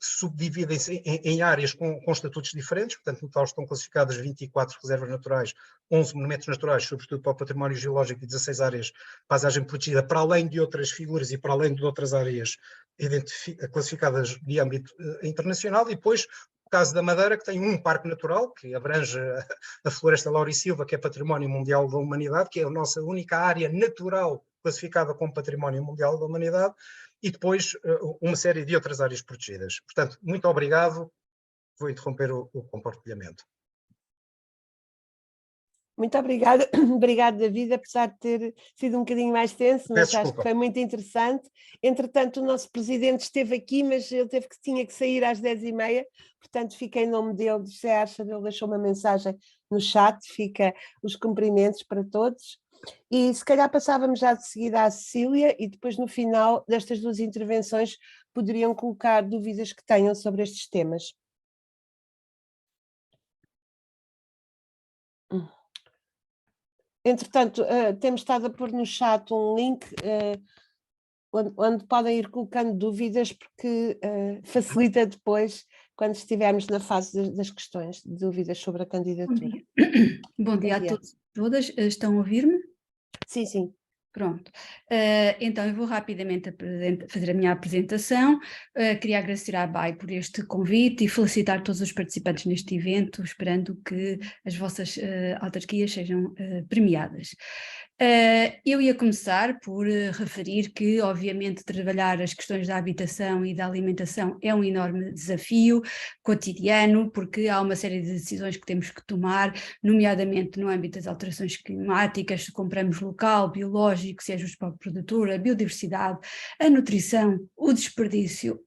subdividem-se em áreas com estatutos diferentes. Portanto, no total estão classificadas 24 reservas naturais, 11 monumentos naturais, sobretudo para o património geológico, e 16 áreas de paisagem protegida, para além de outras figuras e para além de outras áreas classificadas de âmbito internacional. E depois o caso da Madeira, que tem um parque natural, que abrange a Floresta Laura e Silva, que é Património Mundial da Humanidade, que é a nossa única área natural classificada como Património Mundial da Humanidade, e depois uma série de outras áreas protegidas. Portanto, muito obrigado. Vou interromper o compartilhamento. Muito obrigada, obrigado, David, apesar de ter sido um bocadinho mais tenso, mas acho que foi muito interessante. Entretanto, o nosso presidente esteve aqui, mas ele tinha que sair às 10h30, portanto fica em nome dele, de José Archa, ele deixou uma mensagem no chat, fica os cumprimentos para todos. E se calhar passávamos já de seguida à Cecília e depois no final destas duas intervenções poderiam colocar dúvidas que tenham sobre estes temas. Entretanto, temos estado a pôr no chat um link onde podem ir colocando dúvidas, porque facilita depois, quando estivermos na fase das questões, de dúvidas sobre a candidatura. Bom dia a todos e todas. Estão a ouvir-me? Sim, sim. Pronto, então eu vou rapidamente fazer a minha apresentação. Queria agradecer à ABAI por este convite e felicitar todos os participantes neste evento, esperando que as vossas autarquias sejam premiadas. Eu ia começar por referir que, obviamente, trabalhar as questões da habitação e da alimentação é um enorme desafio cotidiano, porque há uma série de decisões que temos que tomar, nomeadamente no âmbito das alterações climáticas, se compramos local, biológico, se é justo para o produtor, a biodiversidade, a nutrição, o desperdício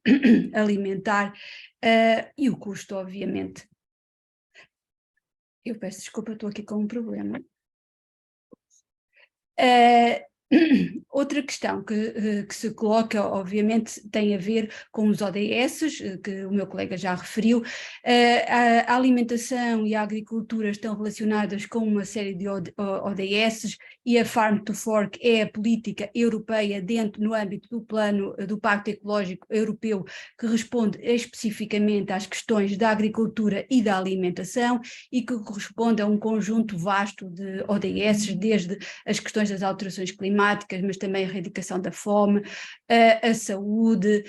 alimentar e o custo, obviamente. Eu peço desculpa, estou aqui com um problema. Outra questão que se coloca, obviamente, tem a ver com os ODS, que o meu colega já referiu. A alimentação e a agricultura estão relacionadas com uma série de ODS e a Farm to Fork é a política europeia no âmbito do plano do Pacto Ecológico Europeu, que responde especificamente às questões da agricultura e da alimentação e que corresponde a um conjunto vasto de ODS, desde as questões das alterações climáticas, mas também a erradicação da fome, a saúde,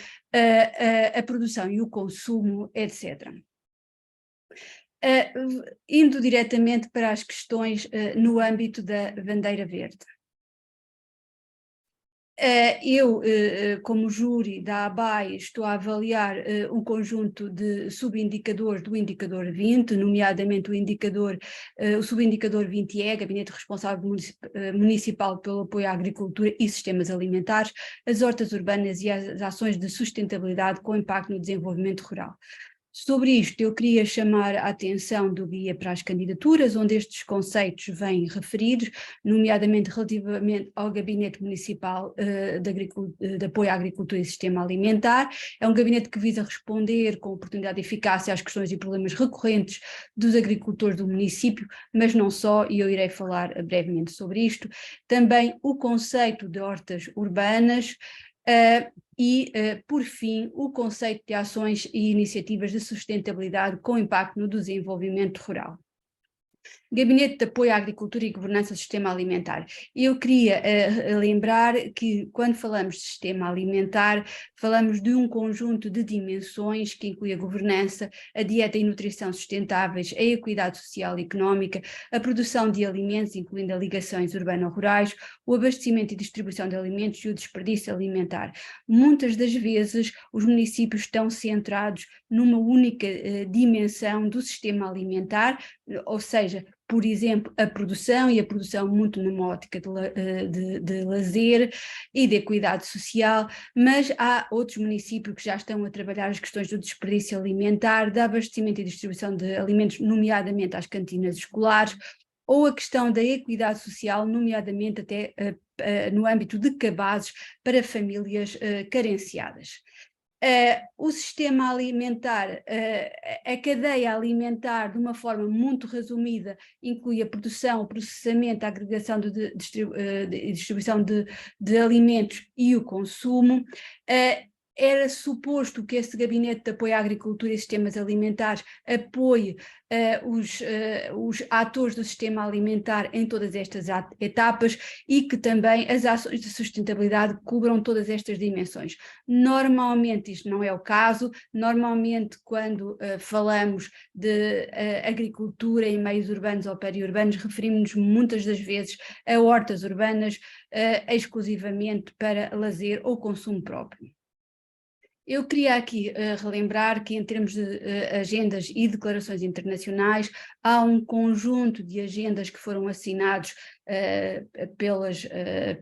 a produção e o consumo, etc. Indo diretamente para as questões no âmbito da bandeira verde. Eu, como júri da ABAI, estou a avaliar um conjunto de subindicadores do indicador 20, nomeadamente o subindicador 20E, Gabinete Responsável Municipal pelo Apoio à Agricultura e Sistemas Alimentares, as hortas urbanas e as ações de sustentabilidade com impacto no desenvolvimento rural. Sobre isto, eu queria chamar a atenção do guia para as candidaturas, onde estes conceitos vêm referidos, nomeadamente relativamente ao Gabinete Municipal de Apoio à Agricultura e Sistema Alimentar. É um gabinete que visa responder com oportunidade e eficácia às questões e problemas recorrentes dos agricultores do município, mas não só, e eu irei falar brevemente sobre isto. Também o conceito de hortas urbanas, por fim, o conceito de ações e iniciativas de sustentabilidade com impacto no desenvolvimento rural. Gabinete de Apoio à Agricultura e Governança do Sistema Alimentar. Eu queria lembrar que, quando falamos de sistema alimentar, falamos de um conjunto de dimensões que inclui a governança, a dieta e nutrição sustentáveis, a equidade social e económica, a produção de alimentos, incluindo as ligações urbano-rurais, o abastecimento e distribuição de alimentos e o desperdício alimentar. Muitas das vezes, os municípios estão centrados numa única dimensão do sistema alimentar, ou seja, por exemplo, a produção muito numa ótica de lazer e de equidade social, mas há outros municípios que já estão a trabalhar as questões do desperdício alimentar, de abastecimento e distribuição de alimentos, nomeadamente às cantinas escolares, ou a questão da equidade social, nomeadamente até no âmbito de cabazes para famílias carenciadas. O sistema alimentar, a cadeia alimentar, de uma forma muito resumida, inclui a produção, o processamento, a agregação de distribuição de alimentos e o consumo. Era suposto que este Gabinete de Apoio à Agricultura e Sistemas Alimentares apoie os atores do sistema alimentar em todas estas etapas e que também as ações de sustentabilidade cubram todas estas dimensões. Normalmente isto não é o caso, normalmente quando falamos de agricultura em meios urbanos ou periurbanos, referimos-nos muitas das vezes a hortas urbanas exclusivamente para lazer ou consumo próprio. Eu queria aqui relembrar que, em termos de agendas e declarações internacionais, há um conjunto de agendas que foram assinados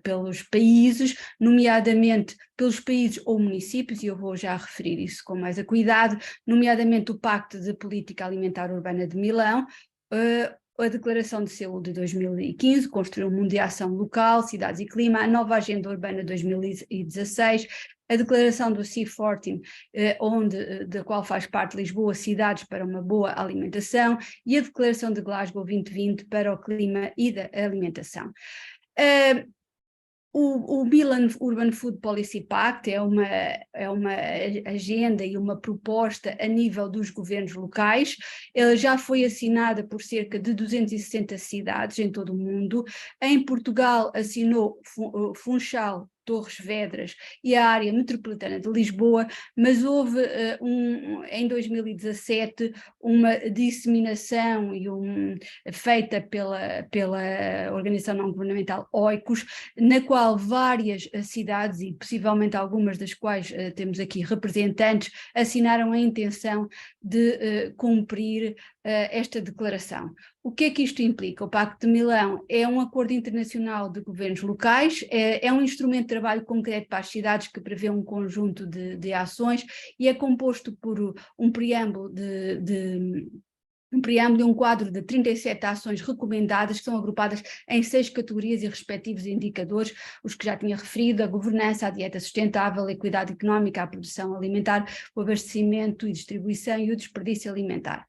pelos países, nomeadamente pelos países ou municípios, e eu vou já referir isso com mais acuidado, nomeadamente o Pacto de Política Alimentar Urbana de Milão, a Declaração de Seul de 2015, Construir um Mundo de Ação Local, Cidades e Clima, a Nova Agenda Urbana 2016, a Declaração do C14, da qual faz parte Lisboa, Cidades para uma Boa Alimentação, e a Declaração de Glasgow 2020 para o Clima e da Alimentação. O Milan Urban Food Policy Pact é uma agenda e uma proposta a nível dos governos locais. Ela já foi assinada por cerca de 260 cidades em todo o mundo. Em Portugal assinou Funchal, Torres Vedras e a área metropolitana de Lisboa, mas houve em 2017 uma disseminação feita pela organização não governamental Oikos, na qual várias cidades, e possivelmente algumas das quais temos aqui representantes, assinaram a intenção de cumprir esta declaração. O que é que isto implica? O Pacto de Milão é um acordo internacional de governos locais, é um instrumento de trabalho concreto para as cidades que prevê um conjunto de ações e é composto por um preâmbulo e um quadro de 37 ações recomendadas que são agrupadas em 6 categorias e respectivos indicadores, os que já tinha referido: a governança, a dieta sustentável, a equidade económica, a produção alimentar, o abastecimento e distribuição e o desperdício alimentar.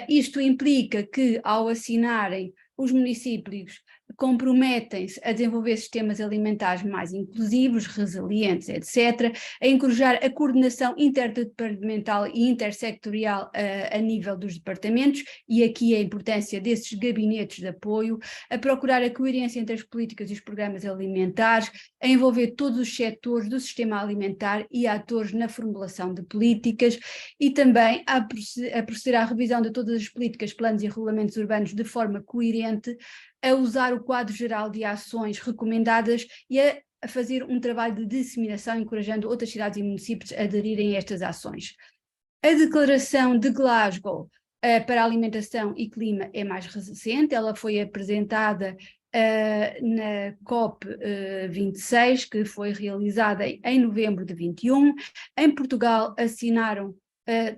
Isto implica que, ao assinarem, os municípios comprometem-se a desenvolver sistemas alimentares mais inclusivos, resilientes, etc., a encorajar a coordenação interdepartamental e intersectorial a nível dos departamentos, e aqui a importância desses gabinetes de apoio, a procurar a coerência entre as políticas e os programas alimentares, a envolver todos os setores do sistema alimentar e atores na formulação de políticas, e também a proceder à revisão de todas as políticas, planos e regulamentos urbanos de forma coerente, a usar o quadro geral de ações recomendadas e a fazer um trabalho de disseminação, encorajando outras cidades e municípios a aderirem a estas ações. A declaração de Glasgow para a alimentação e clima é mais recente, ela foi apresentada na COP26, que foi realizada em novembro de 21. Em Portugal assinaram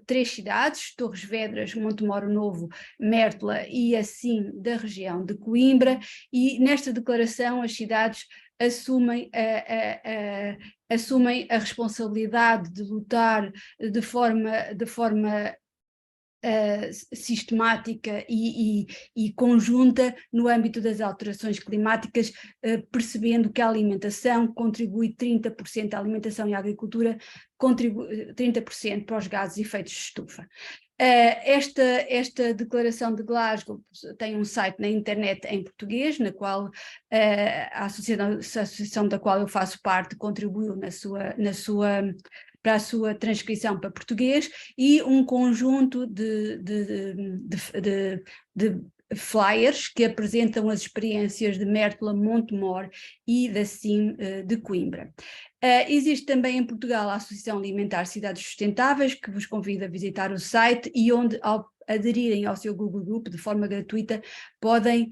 3 cidades: Torres Vedras, Montemoro Novo, Mértola e assim da região de Coimbra, e nesta declaração as cidades assumem a responsabilidade de lutar de forma sistemática e conjunta no âmbito das alterações climáticas, percebendo que a alimentação contribui 30%, a alimentação e a agricultura contribui 30% para os gases de efeito de estufa. Esta declaração de Glasgow tem um site na internet em português, na qual a associação da qual eu faço parte contribuiu para a sua transcrição para português, e um conjunto de flyers que apresentam as experiências de Mértola, Montemor e da CIM de Coimbra. Existe também em Portugal a Associação Alimentar Cidades Sustentáveis, que vos convido a visitar o site, e onde, ao aderirem ao seu Google Group de forma gratuita, podem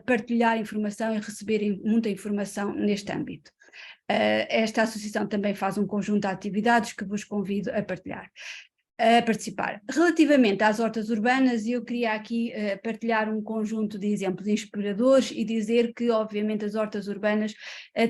partilhar informação e receberem muita informação neste âmbito. Esta associação também faz um conjunto de atividades que vos convido a participar. Relativamente às hortas urbanas, eu queria aqui partilhar um conjunto de exemplos inspiradores e dizer que, obviamente, as hortas urbanas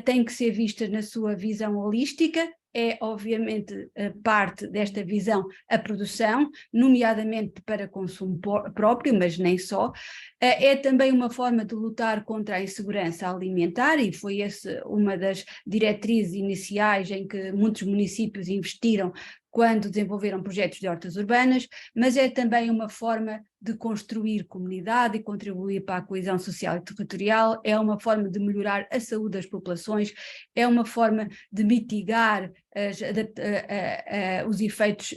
têm que ser vistas na sua visão holística. É, obviamente, parte desta visão a produção, nomeadamente para consumo próprio, mas nem só. É também uma forma de lutar contra a insegurança alimentar, e foi essa uma das diretrizes iniciais em que muitos municípios investiram quando desenvolveram projetos de hortas urbanas, mas é também uma forma de construir comunidade e contribuir para a coesão social e territorial, é uma forma de melhorar a saúde das populações, é uma forma de mitigar os efeitos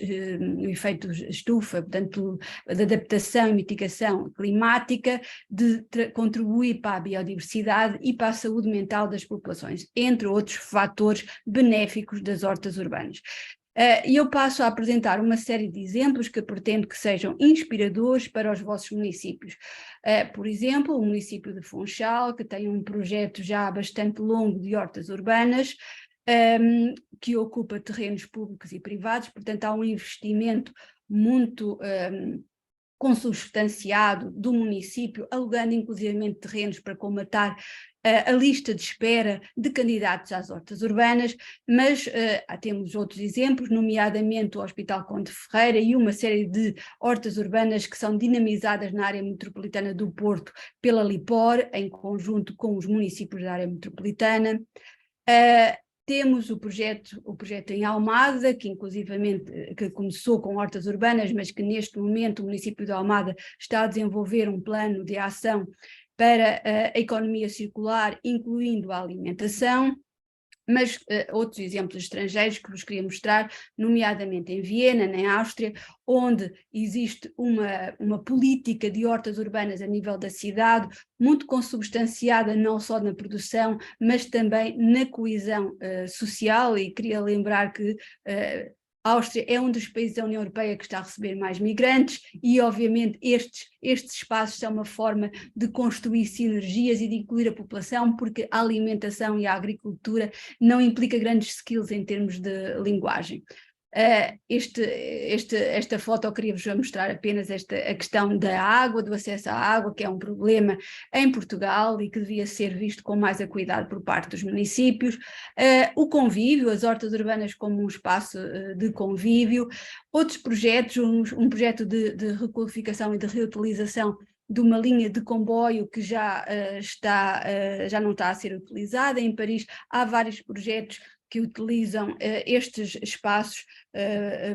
estufa, portanto, de adaptação e mitigação climática, de contribuir para a biodiversidade e para a saúde mental das populações, entre outros fatores benéficos das hortas urbanas. E eu passo a apresentar uma série de exemplos que pretendo que sejam inspiradores para os vossos municípios. Por exemplo, o município de Funchal, que tem um projeto já bastante longo de hortas urbanas, que ocupa terrenos públicos e privados, portanto há um investimento muito consubstanciado do município, alugando inclusivamente terrenos para colmatar a lista de espera de candidatos às hortas urbanas, mas temos outros exemplos, nomeadamente o Hospital Conde Ferreira e uma série de hortas urbanas que são dinamizadas na área metropolitana do Porto pela LIPOR, em conjunto com os municípios da área metropolitana. Temos o projeto em Almada, que inclusivamente que começou com hortas urbanas, mas que neste momento o município de Almada está a desenvolver um plano de ação para a economia circular, incluindo a alimentação, mas outros exemplos estrangeiros que vos queria mostrar, nomeadamente em Viena, na Áustria, onde existe uma política de hortas urbanas a nível da cidade, muito consubstanciada não só na produção, mas também na coesão social, e queria lembrar que a Áustria é um dos países da União Europeia que está a receber mais migrantes e, obviamente, estes espaços são uma forma de construir sinergias e de incluir a população, porque a alimentação e a agricultura não implica grandes skills em termos de linguagem. Esta foto eu queria-vos mostrar apenas a questão da água, do acesso à água, que é um problema em Portugal e que devia ser visto com mais acuidado por parte dos municípios. O convívio, as hortas urbanas como um espaço de convívio, outros projetos, um projeto de requalificação e de reutilização de uma linha de comboio que já não está a ser utilizada. Em Paris há vários projetos que utilizam estes espaços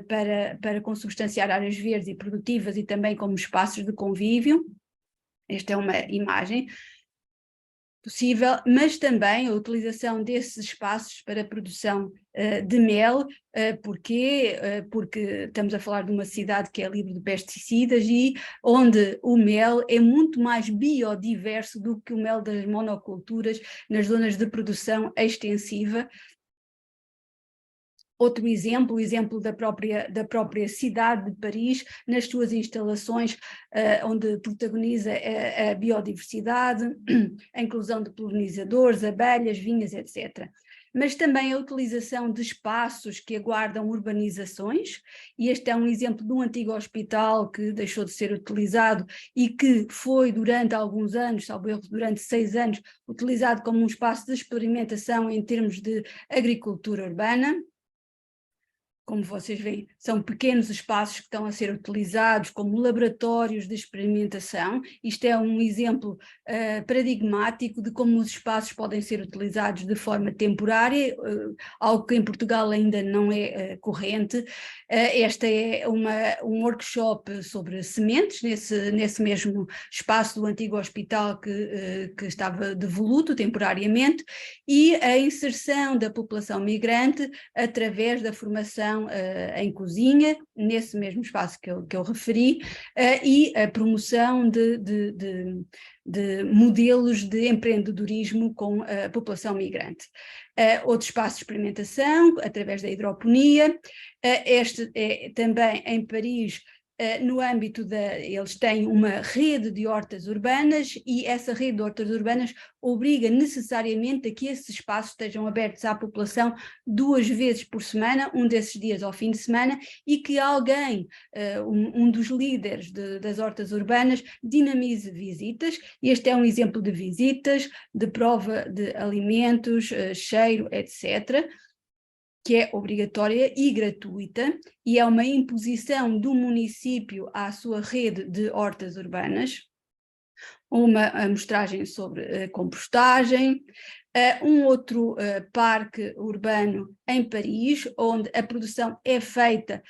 para consubstanciar áreas verdes e produtivas e também como espaços de convívio. Esta é uma imagem possível, mas também a utilização desses espaços para a produção de mel. Porquê? Porque estamos a falar de uma cidade que é livre de pesticidas e onde o mel é muito mais biodiverso do que o mel das monoculturas nas zonas de produção extensiva. Outro exemplo, o exemplo da própria cidade de Paris, nas suas instalações, onde protagoniza a biodiversidade, a inclusão de polinizadores, abelhas, vinhas, etc. Mas também a utilização de espaços que aguardam urbanizações, e este é um exemplo de um antigo hospital que deixou de ser utilizado e que foi durante alguns anos, salvo erro, durante 6 anos, utilizado como um espaço de experimentação em termos de agricultura urbana. Como vocês veem, são pequenos espaços que estão a ser utilizados como laboratórios de experimentação. Isto é um exemplo paradigmático de como os espaços podem ser utilizados de forma temporária, algo que em Portugal ainda não é corrente. Esta é um workshop sobre sementes, nesse mesmo espaço do antigo hospital que estava devoluto temporariamente, e a inserção da população migrante através da formação em cozinha, nesse mesmo espaço que eu referi, e a promoção de modelos de empreendedorismo com a população migrante. Outro espaço de experimentação, através da hidroponia. Este é também em Paris, no âmbito eles têm uma rede de hortas urbanas, e essa rede de hortas urbanas obriga necessariamente a que esses espaços estejam abertos à população 2 vezes por semana, um desses dias ao fim de semana, e que alguém, um dos líderes das hortas urbanas, dinamize visitas. Este é um exemplo de visitas, de prova de alimentos, cheiro, etc., que é obrigatória e gratuita, e é uma imposição do município à sua rede de hortas urbanas, uma amostragem sobre compostagem, um outro parque urbano em Paris, onde a produção é feita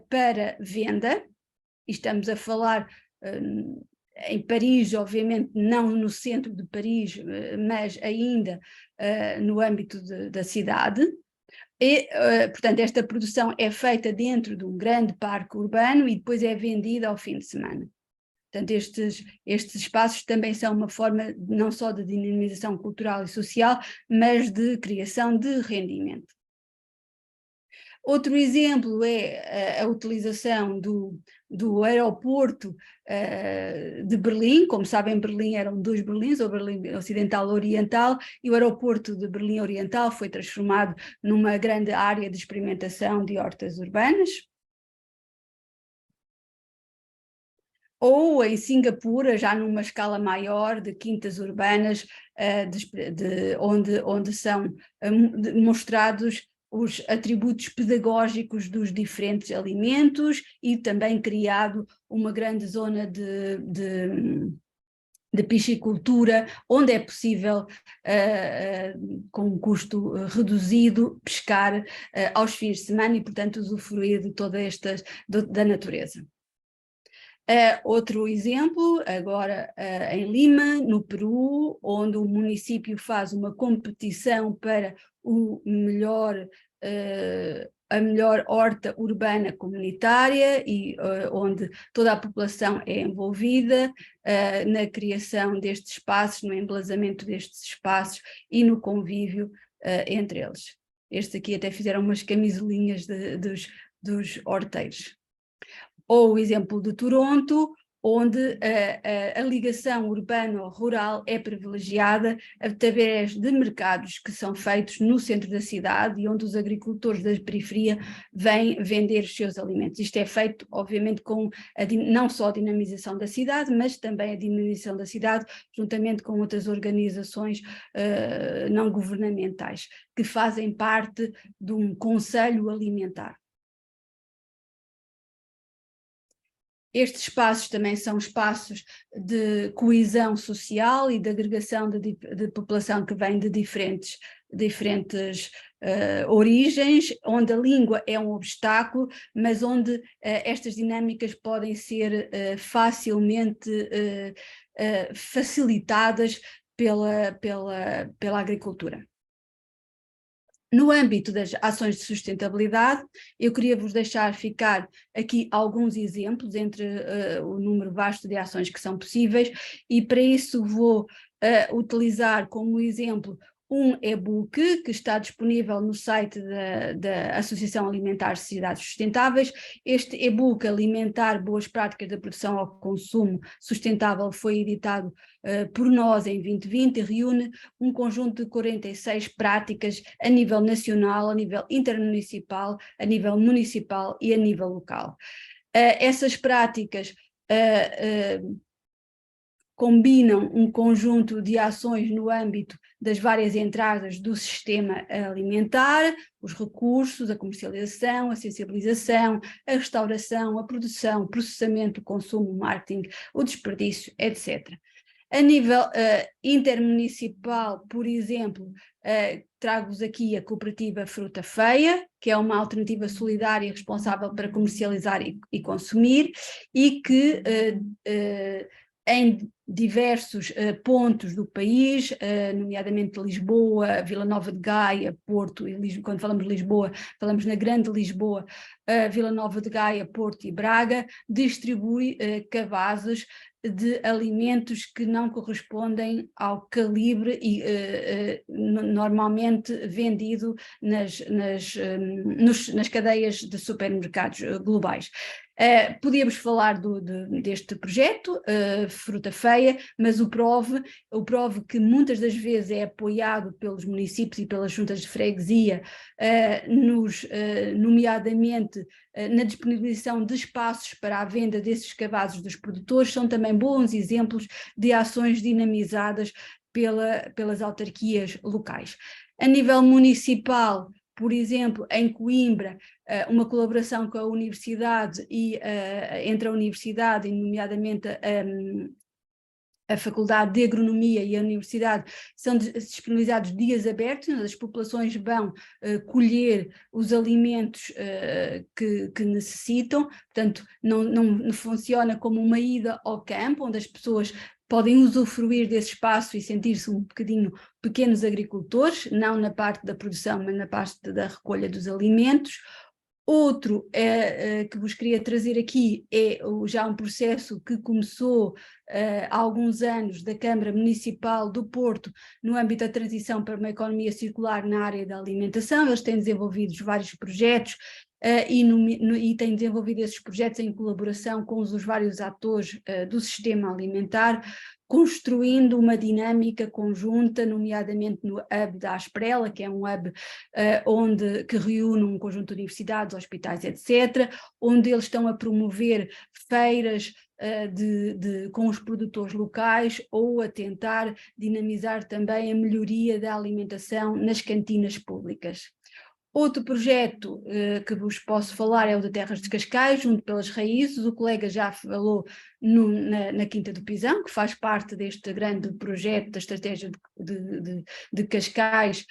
para venda, e estamos a falar em Paris, obviamente não no centro de Paris, mas ainda no âmbito da cidade. E, portanto, esta produção é feita dentro de um grande parque urbano e depois é vendida ao fim de semana. Portanto, estes espaços também são uma forma não só de dinamização cultural e social, mas de criação de rendimento. Outro exemplo é a utilização do aeroporto de Berlim. Como sabem, Berlim eram 2 Berlins, o Berlim Ocidental e Oriental, e o aeroporto de Berlim Oriental foi transformado numa grande área de experimentação de hortas urbanas. ou Singapura, já numa escala maior, de quintas urbanas, onde são mostrados os atributos pedagógicos dos diferentes alimentos e também criado uma grande zona de piscicultura, onde é possível, com um custo reduzido, pescar aos fins de semana e, portanto, usufruir de toda da natureza. Outro exemplo, agora em Lima, no Peru, onde o município faz uma competição para a melhor horta urbana comunitária e onde toda a população é envolvida na criação destes espaços, no embelezamento destes espaços e no convívio entre eles. Estes aqui até fizeram umas camisolinhas dos horteiros. Ou o exemplo de Toronto, onde a ligação urbano-rural é privilegiada através de mercados que são feitos no centro da cidade e onde os agricultores da periferia vêm vender os seus alimentos. Isto é feito, obviamente, com não só a dinamização da cidade, mas também a dinamização da cidade juntamente com outras organizações não governamentais que fazem parte de um conselho alimentar. Estes espaços também são espaços de coesão social e de agregação de população que vem de diferentes origens, onde a língua é um obstáculo, mas onde estas dinâmicas podem ser facilmente facilitadas pela agricultura. No âmbito das ações de sustentabilidade, eu queria vos deixar ficar aqui alguns exemplos entre o número vasto de ações que são possíveis, e para isso vou utilizar como exemplo um e-book que está disponível no site da Associação Alimentar de Sociedades Sustentáveis. Este e-book, Alimentar Boas Práticas da Produção ao Consumo Sustentável, foi editado por nós em 2020 e reúne um conjunto de 46 práticas a nível nacional, a nível intermunicipal, a nível municipal e a nível local. Essas práticas combinam um conjunto de ações no âmbito das várias entradas do sistema alimentar, os recursos, a comercialização, a sensibilização, a restauração, a produção, o processamento, o consumo, o marketing, o desperdício, etc. A nível intermunicipal, por exemplo, trago-vos aqui a cooperativa Fruta Feia, que é uma alternativa solidária e responsável para comercializar e consumir, e que em diversos pontos do país, nomeadamente Lisboa, Vila Nova de Gaia, Porto, e quando falamos de Lisboa, falamos na Grande Lisboa, Vila Nova de Gaia, Porto e Braga, distribui cabazes de alimentos que não correspondem ao calibre e normalmente vendido nas cadeias de supermercados globais. Podíamos falar deste projeto, Fruta Feia, mas o PROV que muitas das vezes é apoiado pelos municípios e pelas juntas de freguesia, nomeadamente na disponibilização de espaços para a venda desses cabazes dos produtores, são também bons exemplos de ações dinamizadas pelas autarquias locais. A nível municipal, por exemplo, em Coimbra, uma colaboração com a universidade e entre a universidade e nomeadamente a Faculdade de Agronomia e a Universidade, são disponibilizados dias abertos, onde as populações vão colher os alimentos que necessitam, portanto não funciona como uma ida ao campo, onde as pessoas podem usufruir desse espaço e sentir-se um bocadinho pequenos agricultores, não na parte da produção, mas na parte da recolha dos alimentos. Outro que vos queria trazer aqui é já um processo que começou há alguns anos da Câmara Municipal do Porto no âmbito da transição para uma economia circular na área da alimentação. Eles têm desenvolvido vários projetos e têm desenvolvido esses projetos em colaboração com os vários atores do sistema alimentar, construindo uma dinâmica conjunta, nomeadamente no hub da Asprela, que é um hub que reúne um conjunto de universidades, hospitais, etc., onde eles estão a promover feiras com os produtores locais ou a tentar dinamizar também a melhoria da alimentação nas cantinas públicas. Outro projeto que vos posso falar é o de Terras de Cascais, junto pelas raízes. O colega já falou na Quinta do Pisão, que faz parte deste grande projeto da estratégia de Cascais,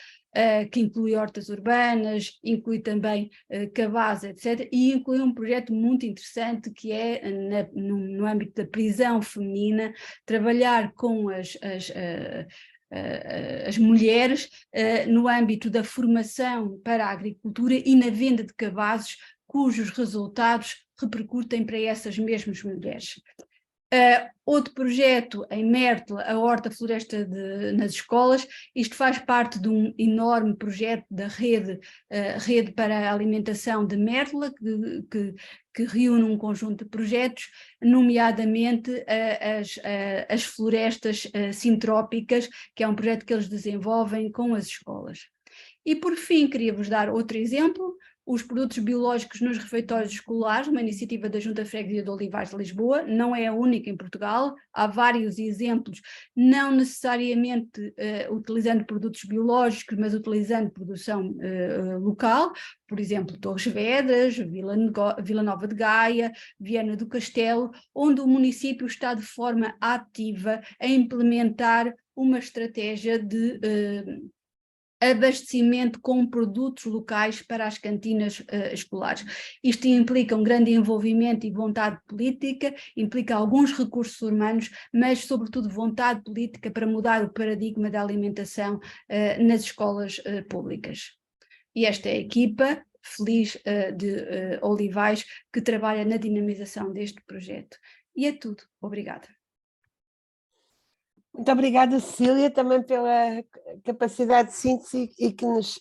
que inclui hortas urbanas, inclui também cabaz, etc. E inclui um projeto muito interessante que é, no âmbito da prisão feminina, trabalhar com as mulheres no âmbito da formação para a agricultura e na venda de cabazes, cujos resultados repercutem para essas mesmas mulheres. Outro projeto em Mértola, a Horta Floresta nas escolas. Isto faz parte de um enorme projeto da rede para a alimentação de Mértola, que reúne um conjunto de projetos, nomeadamente as florestas sintrópicas, que é um projeto que eles desenvolvem com as escolas. E por fim, queria-vos dar outro exemplo: os produtos biológicos nos refeitórios escolares, uma iniciativa da Junta de Freguesia de Olivais de Lisboa. Não é a única em Portugal, há vários exemplos, não necessariamente utilizando produtos biológicos, mas utilizando produção local, por exemplo, Torres Vedras, Vila Nova de Gaia, Viana do Castelo, onde o município está de forma ativa a implementar uma estratégia de abastecimento com produtos locais para as cantinas escolares. Isto implica um grande envolvimento e vontade política, implica alguns recursos humanos, mas sobretudo vontade política para mudar o paradigma da alimentação nas escolas públicas. E esta é a equipa feliz de Olivais que trabalha na dinamização deste projeto. E é tudo. Obrigada. Muito obrigada, Cecília, também pela capacidade de síntese e que nos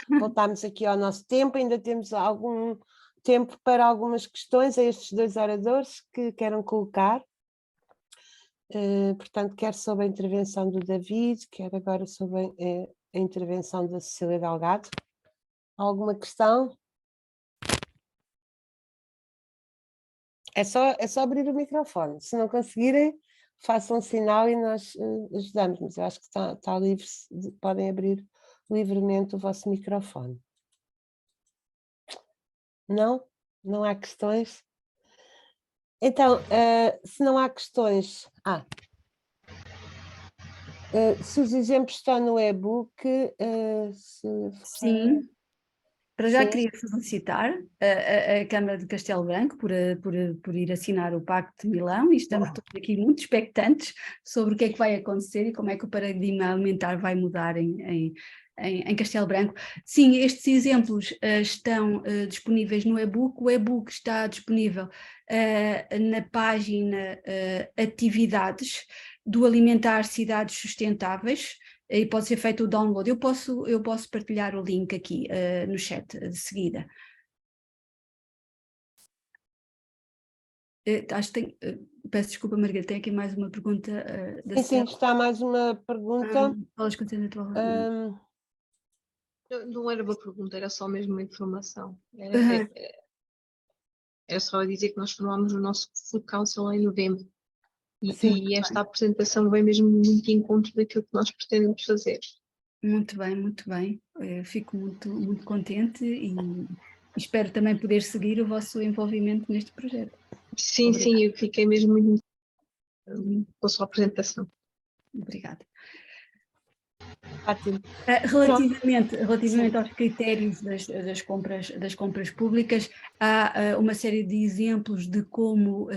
voltamos aqui ao nosso tempo. Ainda temos algum tempo para algumas questões a estes dois oradores que queiram colocar. Portanto, quer sobre a intervenção do David, quer agora sobre a intervenção da Cecília Delgado. Alguma questão? É só abrir o microfone. Se não conseguirem, façam um sinal e nós ajudamos, mas eu acho que está livre, podem abrir livremente o vosso microfone. Não? Não há questões? Então, se não há questões... se os exemplos estão no e-book... Sim. Para já Sim. queria felicitar a Câmara de Castelo Branco por ir assinar o Pacto de Milão, e estamos todos aqui muito expectantes sobre o que é que vai acontecer e como é que o paradigma alimentar vai mudar em Castelo Branco. Sim, estes exemplos estão disponíveis no e-book. O e-book está disponível na página Atividades do Alimentar Cidades Sustentáveis, e pode ser feito o download. Eu posso partilhar o link aqui no chat de seguida. Acho que tem, peço desculpa, Margarida, tem aqui mais uma pergunta da Sim, está mais uma pergunta. Não era uma pergunta, era só mesmo uma informação. Era só dizer que nós formámos o nosso Food Council em novembro. E esta apresentação vem mesmo muito em encontro daquilo que nós pretendemos fazer. Muito bem, muito bem. Fico muito, muito contente e espero também poder seguir o vosso envolvimento neste projeto. Sim, obrigada. Sim, eu fiquei mesmo muito com a sua apresentação. Obrigada. Ótimo. Relativamente aos critérios das compras públicas, há uma série de exemplos de como,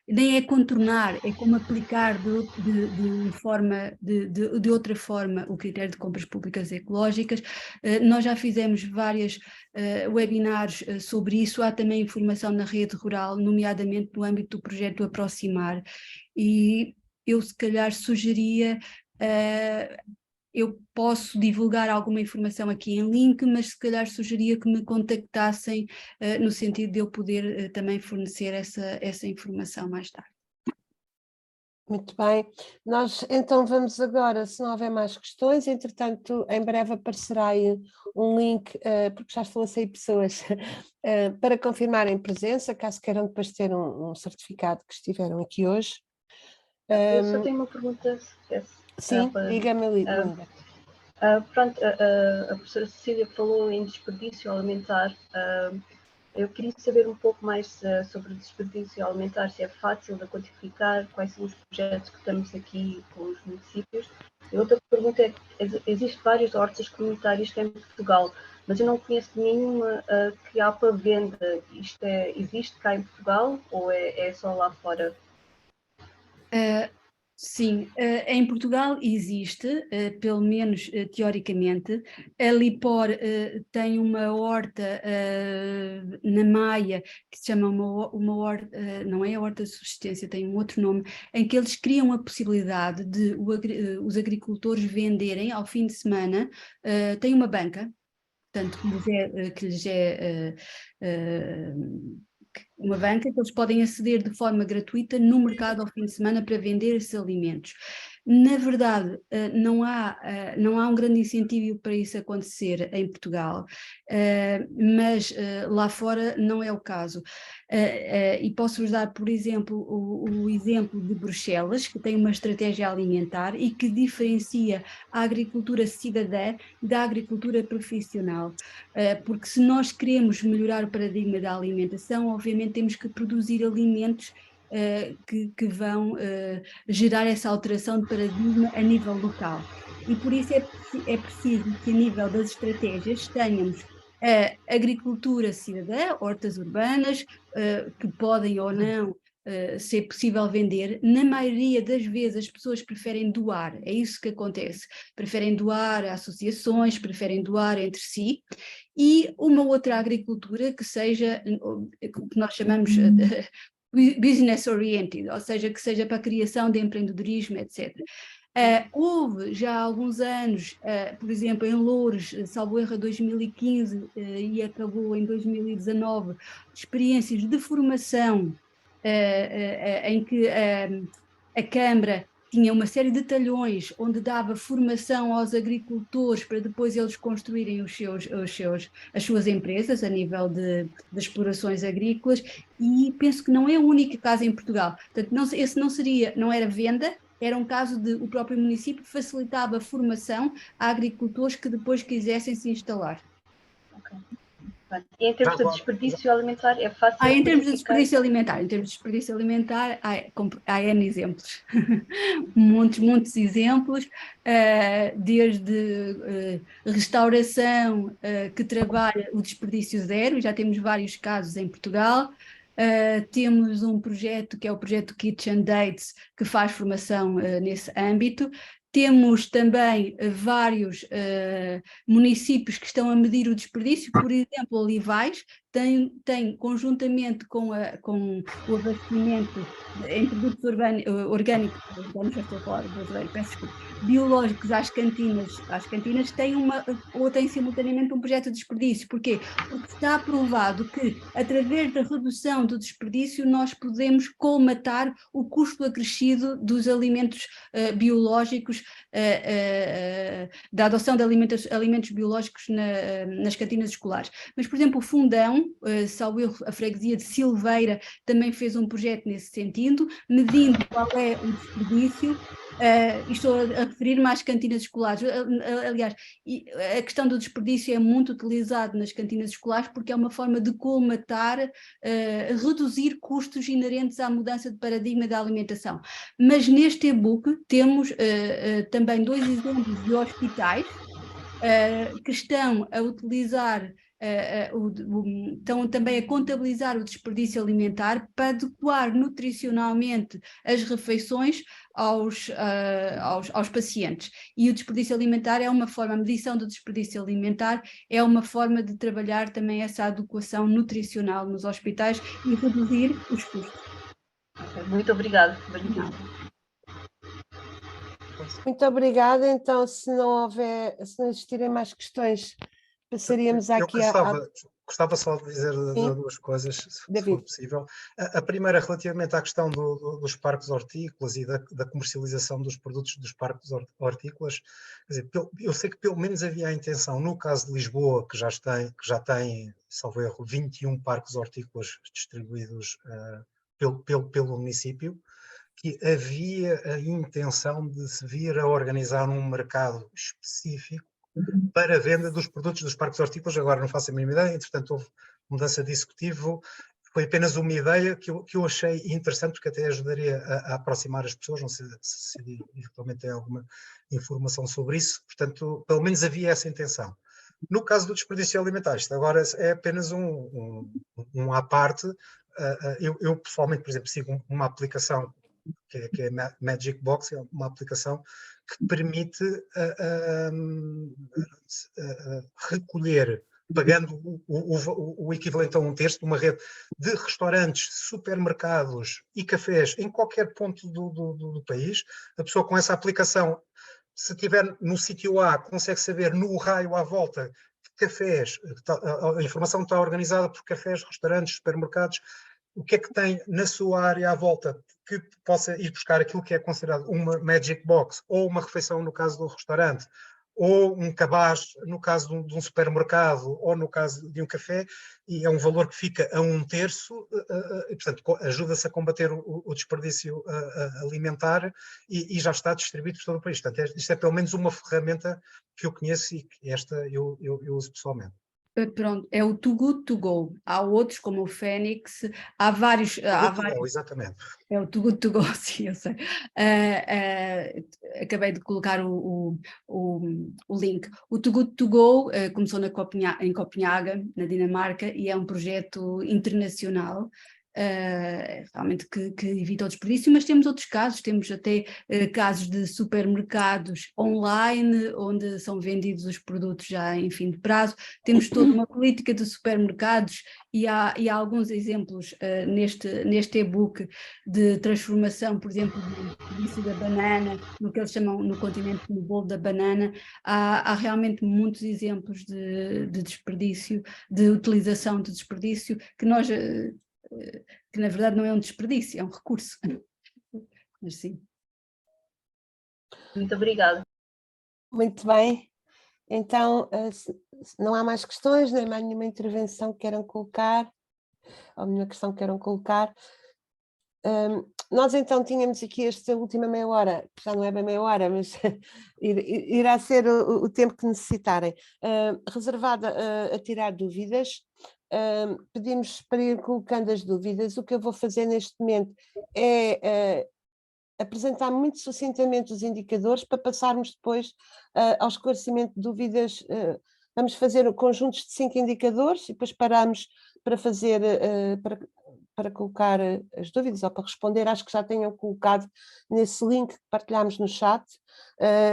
nem é contornar, é como aplicar de outra forma o critério de compras públicas ecológicas. Nós já fizemos vários webinars sobre isso, há também informação na rede rural, nomeadamente no âmbito do projeto Aproximar, e eu se calhar sugeria... eu posso divulgar alguma informação aqui em link, mas se calhar sugeria que me contactassem no sentido de eu poder também fornecer essa informação mais tarde. Muito bem. Nós então vamos agora, se não houver mais questões, entretanto, em breve aparecerá aí um link, porque já estão a sair pessoas, para confirmarem presença, caso queiram depois ter um certificado que estiveram aqui hoje. Eu só tenho uma pergunta. Sim, diga-me, Linda. Pronto, a professora Cecília falou em desperdício alimentar. Eu queria saber um pouco mais sobre o desperdício alimentar, se é fácil de quantificar, quais são os projetos que estamos aqui com os municípios. E outra pergunta é, existem várias hortas comunitárias cá em Portugal, mas eu não conheço nenhuma que há para venda. Existe cá em Portugal ou é só lá fora? Sim, em Portugal existe, pelo menos teoricamente. A Lipor tem uma horta na Maia que se chama uma horta, não é a horta de subsistência, tem um outro nome, em que eles criam a possibilidade de os agricultores venderem ao fim de semana, tem uma banca, portanto, que lhes é uma banca que eles podem aceder de forma gratuita no mercado ao fim de semana para vender esses alimentos. Na verdade, não há um grande incentivo para isso acontecer em Portugal, mas lá fora não é o caso. E posso-vos dar, por exemplo, o exemplo de Bruxelas, que tem uma estratégia alimentar e que diferencia a agricultura cidadã da agricultura profissional. Porque se nós queremos melhorar o paradigma da alimentação, obviamente temos que produzir alimentos que vão gerar essa alteração de paradigma a nível local. E por isso é preciso que a nível das estratégias tenhamos a agricultura cidadã, hortas urbanas, que podem ou não ser possível vender. Na maioria das vezes as pessoas preferem doar, é isso que acontece, preferem doar a associações, preferem doar entre si, e uma outra agricultura que seja, o que nós chamamos business oriented, ou seja, que seja para a criação de empreendedorismo, etc. Houve já há alguns anos, por exemplo, em Loures, salvo erro 2015 e acabou em 2019, experiências de formação em que a Câmara tinha uma série de talhões onde dava formação aos agricultores para depois eles construírem as suas empresas a nível de explorações agrícolas, e penso que não é o único caso em Portugal. Portanto, esse não era venda, era um caso de o próprio município facilitava a formação a agricultores que depois quisessem se instalar. Okay. E em termos de desperdício alimentar, é fácil em termos de desperdício alimentar, há N exemplos, muitos exemplos, desde restauração que trabalha o desperdício zero, já temos vários casos em Portugal. Temos um projeto que é o projeto Kitchen Dates, que faz formação nesse âmbito. Temos também vários municípios que estão a medir o desperdício, por exemplo, Olivais tem conjuntamente com o abastecimento em produtos orgânicos, já estou a falar brasileiro, peço desculpa, biológicos às cantinas, tem simultaneamente um projeto de desperdício. Porquê? Porque está aprovado que, através da redução do desperdício, nós podemos colmatar o custo acrescido dos alimentos biológicos, da adoção de alimentos biológicos nas cantinas escolares. Mas, por exemplo, o Fundão, salvo erro, a freguesia de Silveira, também fez um projeto nesse sentido, medindo qual é o desperdício. Estou a referir-me às cantinas escolares. Aliás, a questão do desperdício é muito utilizado nas cantinas escolares porque é uma forma de colmatar, reduzir custos inerentes à mudança de paradigma da alimentação. Mas neste e-book temos também 2 exemplos de hospitais que estão a utilizar, estão também a contabilizar o desperdício alimentar para adequar nutricionalmente as refeições aos pacientes. E o desperdício alimentar é uma forma, a medição do desperdício alimentar é uma forma de trabalhar também essa adequação nutricional nos hospitais e reduzir os custos. Muito obrigada. Muito obrigada. Então, se não existirem mais questões, passaríamos aqui gostava só de dizer duas coisas, se for possível. A primeira, relativamente à questão dos parques hortícolas e da comercialização dos produtos dos parques hortícolas. Quer dizer, eu sei que pelo menos havia a intenção, no caso de Lisboa, que já tem, salvo erro, 21 parques hortícolas distribuídos pelo município, que havia a intenção de se vir a organizar um mercado específico para a venda dos produtos dos parques hortícolas. Agora não faço a mínima ideia, entretanto houve mudança de executivo, foi apenas uma ideia que eu achei interessante, porque até ajudaria a aproximar as pessoas, não sei se eventualmente tem alguma informação sobre isso, portanto, pelo menos havia essa intenção. No caso do desperdício alimentar, isto agora é apenas um à parte. Eu pessoalmente, por exemplo, sigo uma aplicação que é a Magic Box, é uma aplicação que permite recolher, pagando o equivalente a 1/3 de uma rede de restaurantes, supermercados e cafés em qualquer ponto do país. A pessoa com essa aplicação, se estiver no sítio A, consegue saber no raio à volta que cafés, a informação está organizada por cafés, restaurantes, supermercados, o que é que tem na sua área à volta que possa ir buscar aquilo que é considerado uma Magic Box, ou uma refeição no caso do restaurante, ou um cabaz no caso de um supermercado, ou no caso de um café, e é um valor que fica a 1/3, e portanto ajuda-se a combater o desperdício alimentar, e já está distribuído por todo o país. Portanto, isto é pelo menos uma ferramenta que eu conheço e que esta eu uso pessoalmente. Pronto, é o Too Good To Go. Há outros, como o Fênix, há vários. Exatamente. É o Too Good To Go, sim, eu sei. Acabei de colocar o link. O Too Good To Go começou em Copenhaga, na Dinamarca, e é um projeto internacional. Realmente que evita o desperdício, mas temos outros casos, temos até casos de supermercados online, onde são vendidos os produtos já em fim de prazo. Temos toda uma política de supermercados e há alguns exemplos neste e-book de transformação, por exemplo, do desperdício da banana, no que eles chamam no continente do bolo da banana. Há realmente muitos exemplos de desperdício, de utilização de desperdício, que nós... que na verdade não é um desperdício, é um recurso. Mas sim. Muito obrigada. Muito bem. Então, não há mais questões, nem mais nenhuma intervenção que queiram colocar, ou nenhuma questão que queiram colocar. Nós então tínhamos aqui esta última meia hora, que já não é bem meia hora, mas irá ser o tempo que necessitarem, reservada a tirar dúvidas. Pedimos para ir colocando as dúvidas. O que eu vou fazer neste momento é apresentar muito sucintamente os indicadores para passarmos depois ao esclarecimento de dúvidas. Vamos fazer conjuntos de 5 indicadores e depois paramos para fazer, para colocar as dúvidas ou para responder às que já tenham colocado nesse link que partilhámos no chat.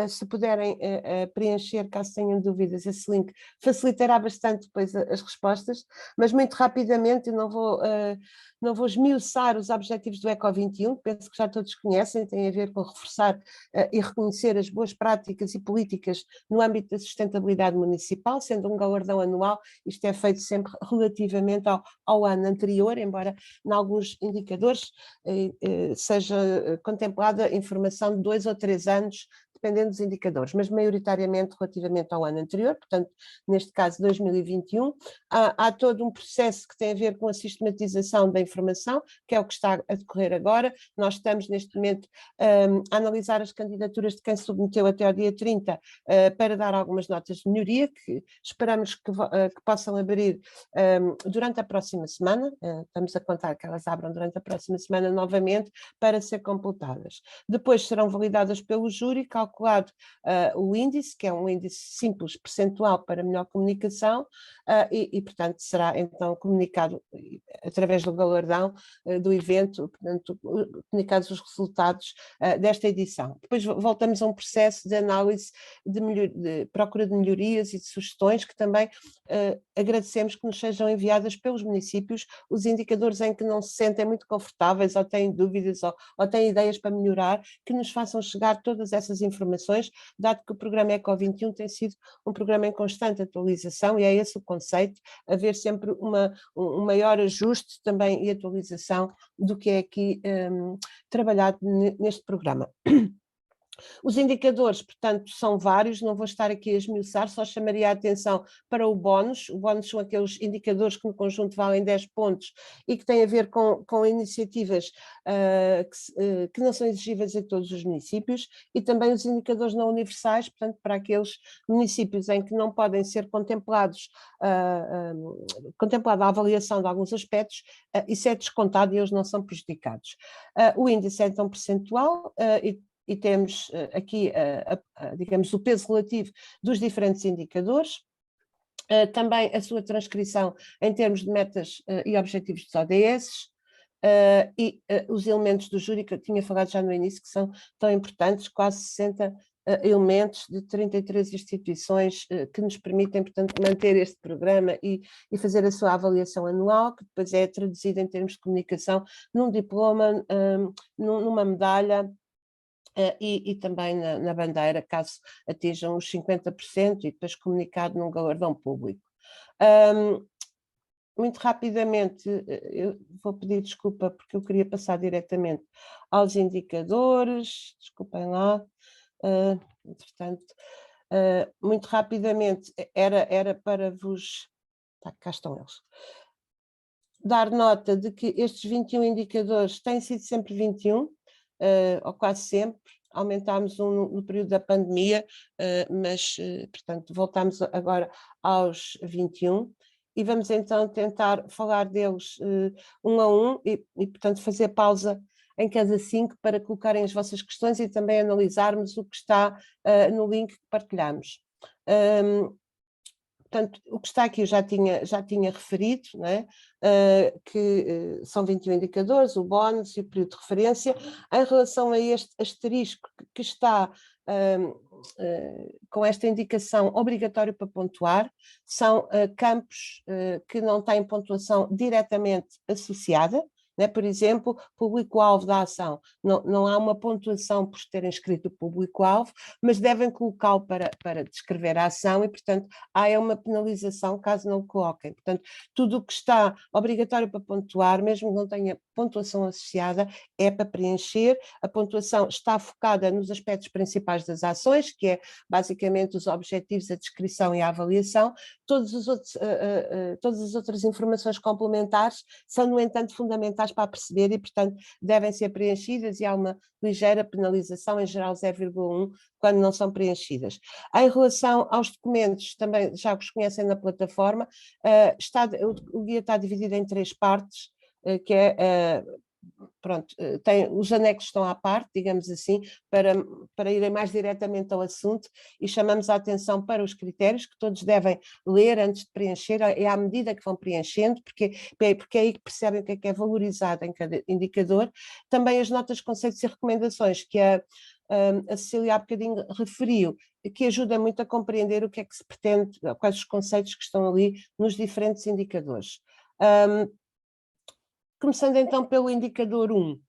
Se puderem preencher, caso tenham dúvidas, esse link facilitará bastante depois as respostas, mas muito rapidamente, eu não vou esmiuçar os objetivos do ECO 21, penso que já todos conhecem, tem a ver com reforçar e reconhecer as boas práticas e políticas no âmbito da sustentabilidade municipal, sendo um galardão anual. Isto é feito sempre relativamente ao ano anterior, embora em alguns indicadores seja contemplada informação de 2 ou 3 anos, dependendo dos indicadores, mas maioritariamente relativamente ao ano anterior, portanto, neste caso 2021, há todo um processo que tem a ver com a sistematização da informação, que é o que está a decorrer agora. Nós estamos neste momento a analisar as candidaturas de quem submeteu até ao dia 30 para dar algumas notas de melhoria, que esperamos que possam abrir durante a próxima semana. Estamos a contar que elas abram durante a próxima semana novamente para ser completadas. Depois serão validadas pelo júri, calculado o índice, que é um índice simples percentual para melhor comunicação, e portanto será então comunicado através do galardão do evento, portanto comunicados os resultados desta edição. Depois voltamos a um processo de análise de procura de melhorias e de sugestões, que também agradecemos que nos sejam enviadas pelos municípios, os indicadores em que não se sentem muito confortáveis ou têm dúvidas ou têm ideias para melhorar, que nos façam chegar todas essas informações informações, dado que o programa ECO 21 tem sido um programa em constante atualização, e é esse o conceito, haver sempre um maior ajuste também e atualização do que é aqui trabalhado neste programa. Os indicadores, portanto, são vários, não vou estar aqui a esmiuçar, só chamaria a atenção para o bónus. O bónus são aqueles indicadores que no conjunto valem 10 pontos e que têm a ver com iniciativas que não são exigíveis em todos os municípios, e também os indicadores não universais, portanto, para aqueles municípios em que não podem ser contemplada a avaliação de alguns aspectos, isso é descontado e eles não são prejudicados. O índice é então percentual e temos aqui, digamos, o peso relativo dos diferentes indicadores, também a sua transcrição em termos de metas e objetivos dos ODS, e os elementos do júri, que eu tinha falado já no início, que são tão importantes, quase 60 elementos de 33 instituições que nos permitem, portanto, manter este programa e fazer a sua avaliação anual, que depois é traduzida em termos de comunicação num diploma, numa medalha, e também na bandeira, caso atinjam os 50%, e depois comunicado num galardão público. Muito rapidamente, eu vou pedir desculpa porque eu queria passar diretamente aos indicadores, desculpem lá, entretanto, muito rapidamente, era para vos... cá estão eles. Dar nota de que estes 21 indicadores têm sido sempre 21, ou quase sempre. Aumentámos um no período da pandemia, mas, portanto, voltámos agora aos 21, e vamos então tentar falar deles um a um e, portanto, fazer pausa em cada 5 para colocarem as vossas questões e também analisarmos o que está no link que partilhamos. Portanto, o que está aqui eu já tinha referido, não é? Que são 21 indicadores, o bónus e o período de referência. Em relação a este asterisco que está com esta indicação obrigatório para pontuar, são campos que não têm pontuação diretamente associada, né? Por exemplo, público-alvo da ação. Não há uma pontuação por terem escrito o público-alvo, mas devem colocá-lo para descrever a ação e, portanto, há uma penalização caso não o coloquem. Portanto, tudo o que está obrigatório para pontuar, mesmo que não tenha pontuação associada, é para preencher. A pontuação está focada nos aspectos principais das ações, que é basicamente os objetivos, a descrição e a avaliação. Todas as outras informações complementares são, no entanto, fundamentais para perceber e, portanto, devem ser preenchidas, e há uma ligeira penalização, em geral 0,1, quando não são preenchidas. Em relação aos documentos, também já os conhecem na plataforma, o guia está dividido em 3 partes, que é... Pronto, os anexos estão à parte, digamos assim, para irem mais diretamente ao assunto, e chamamos a atenção para os critérios que todos devem ler antes de preencher, é à medida que vão preenchendo, porque é aí que percebem o que é valorizado em cada indicador. Também as notas, conceitos e recomendações, que a Cecília há bocadinho referiu, que ajuda muito a compreender o que é que se pretende, quais os conceitos que estão ali nos diferentes indicadores. Começando então pelo indicador 1.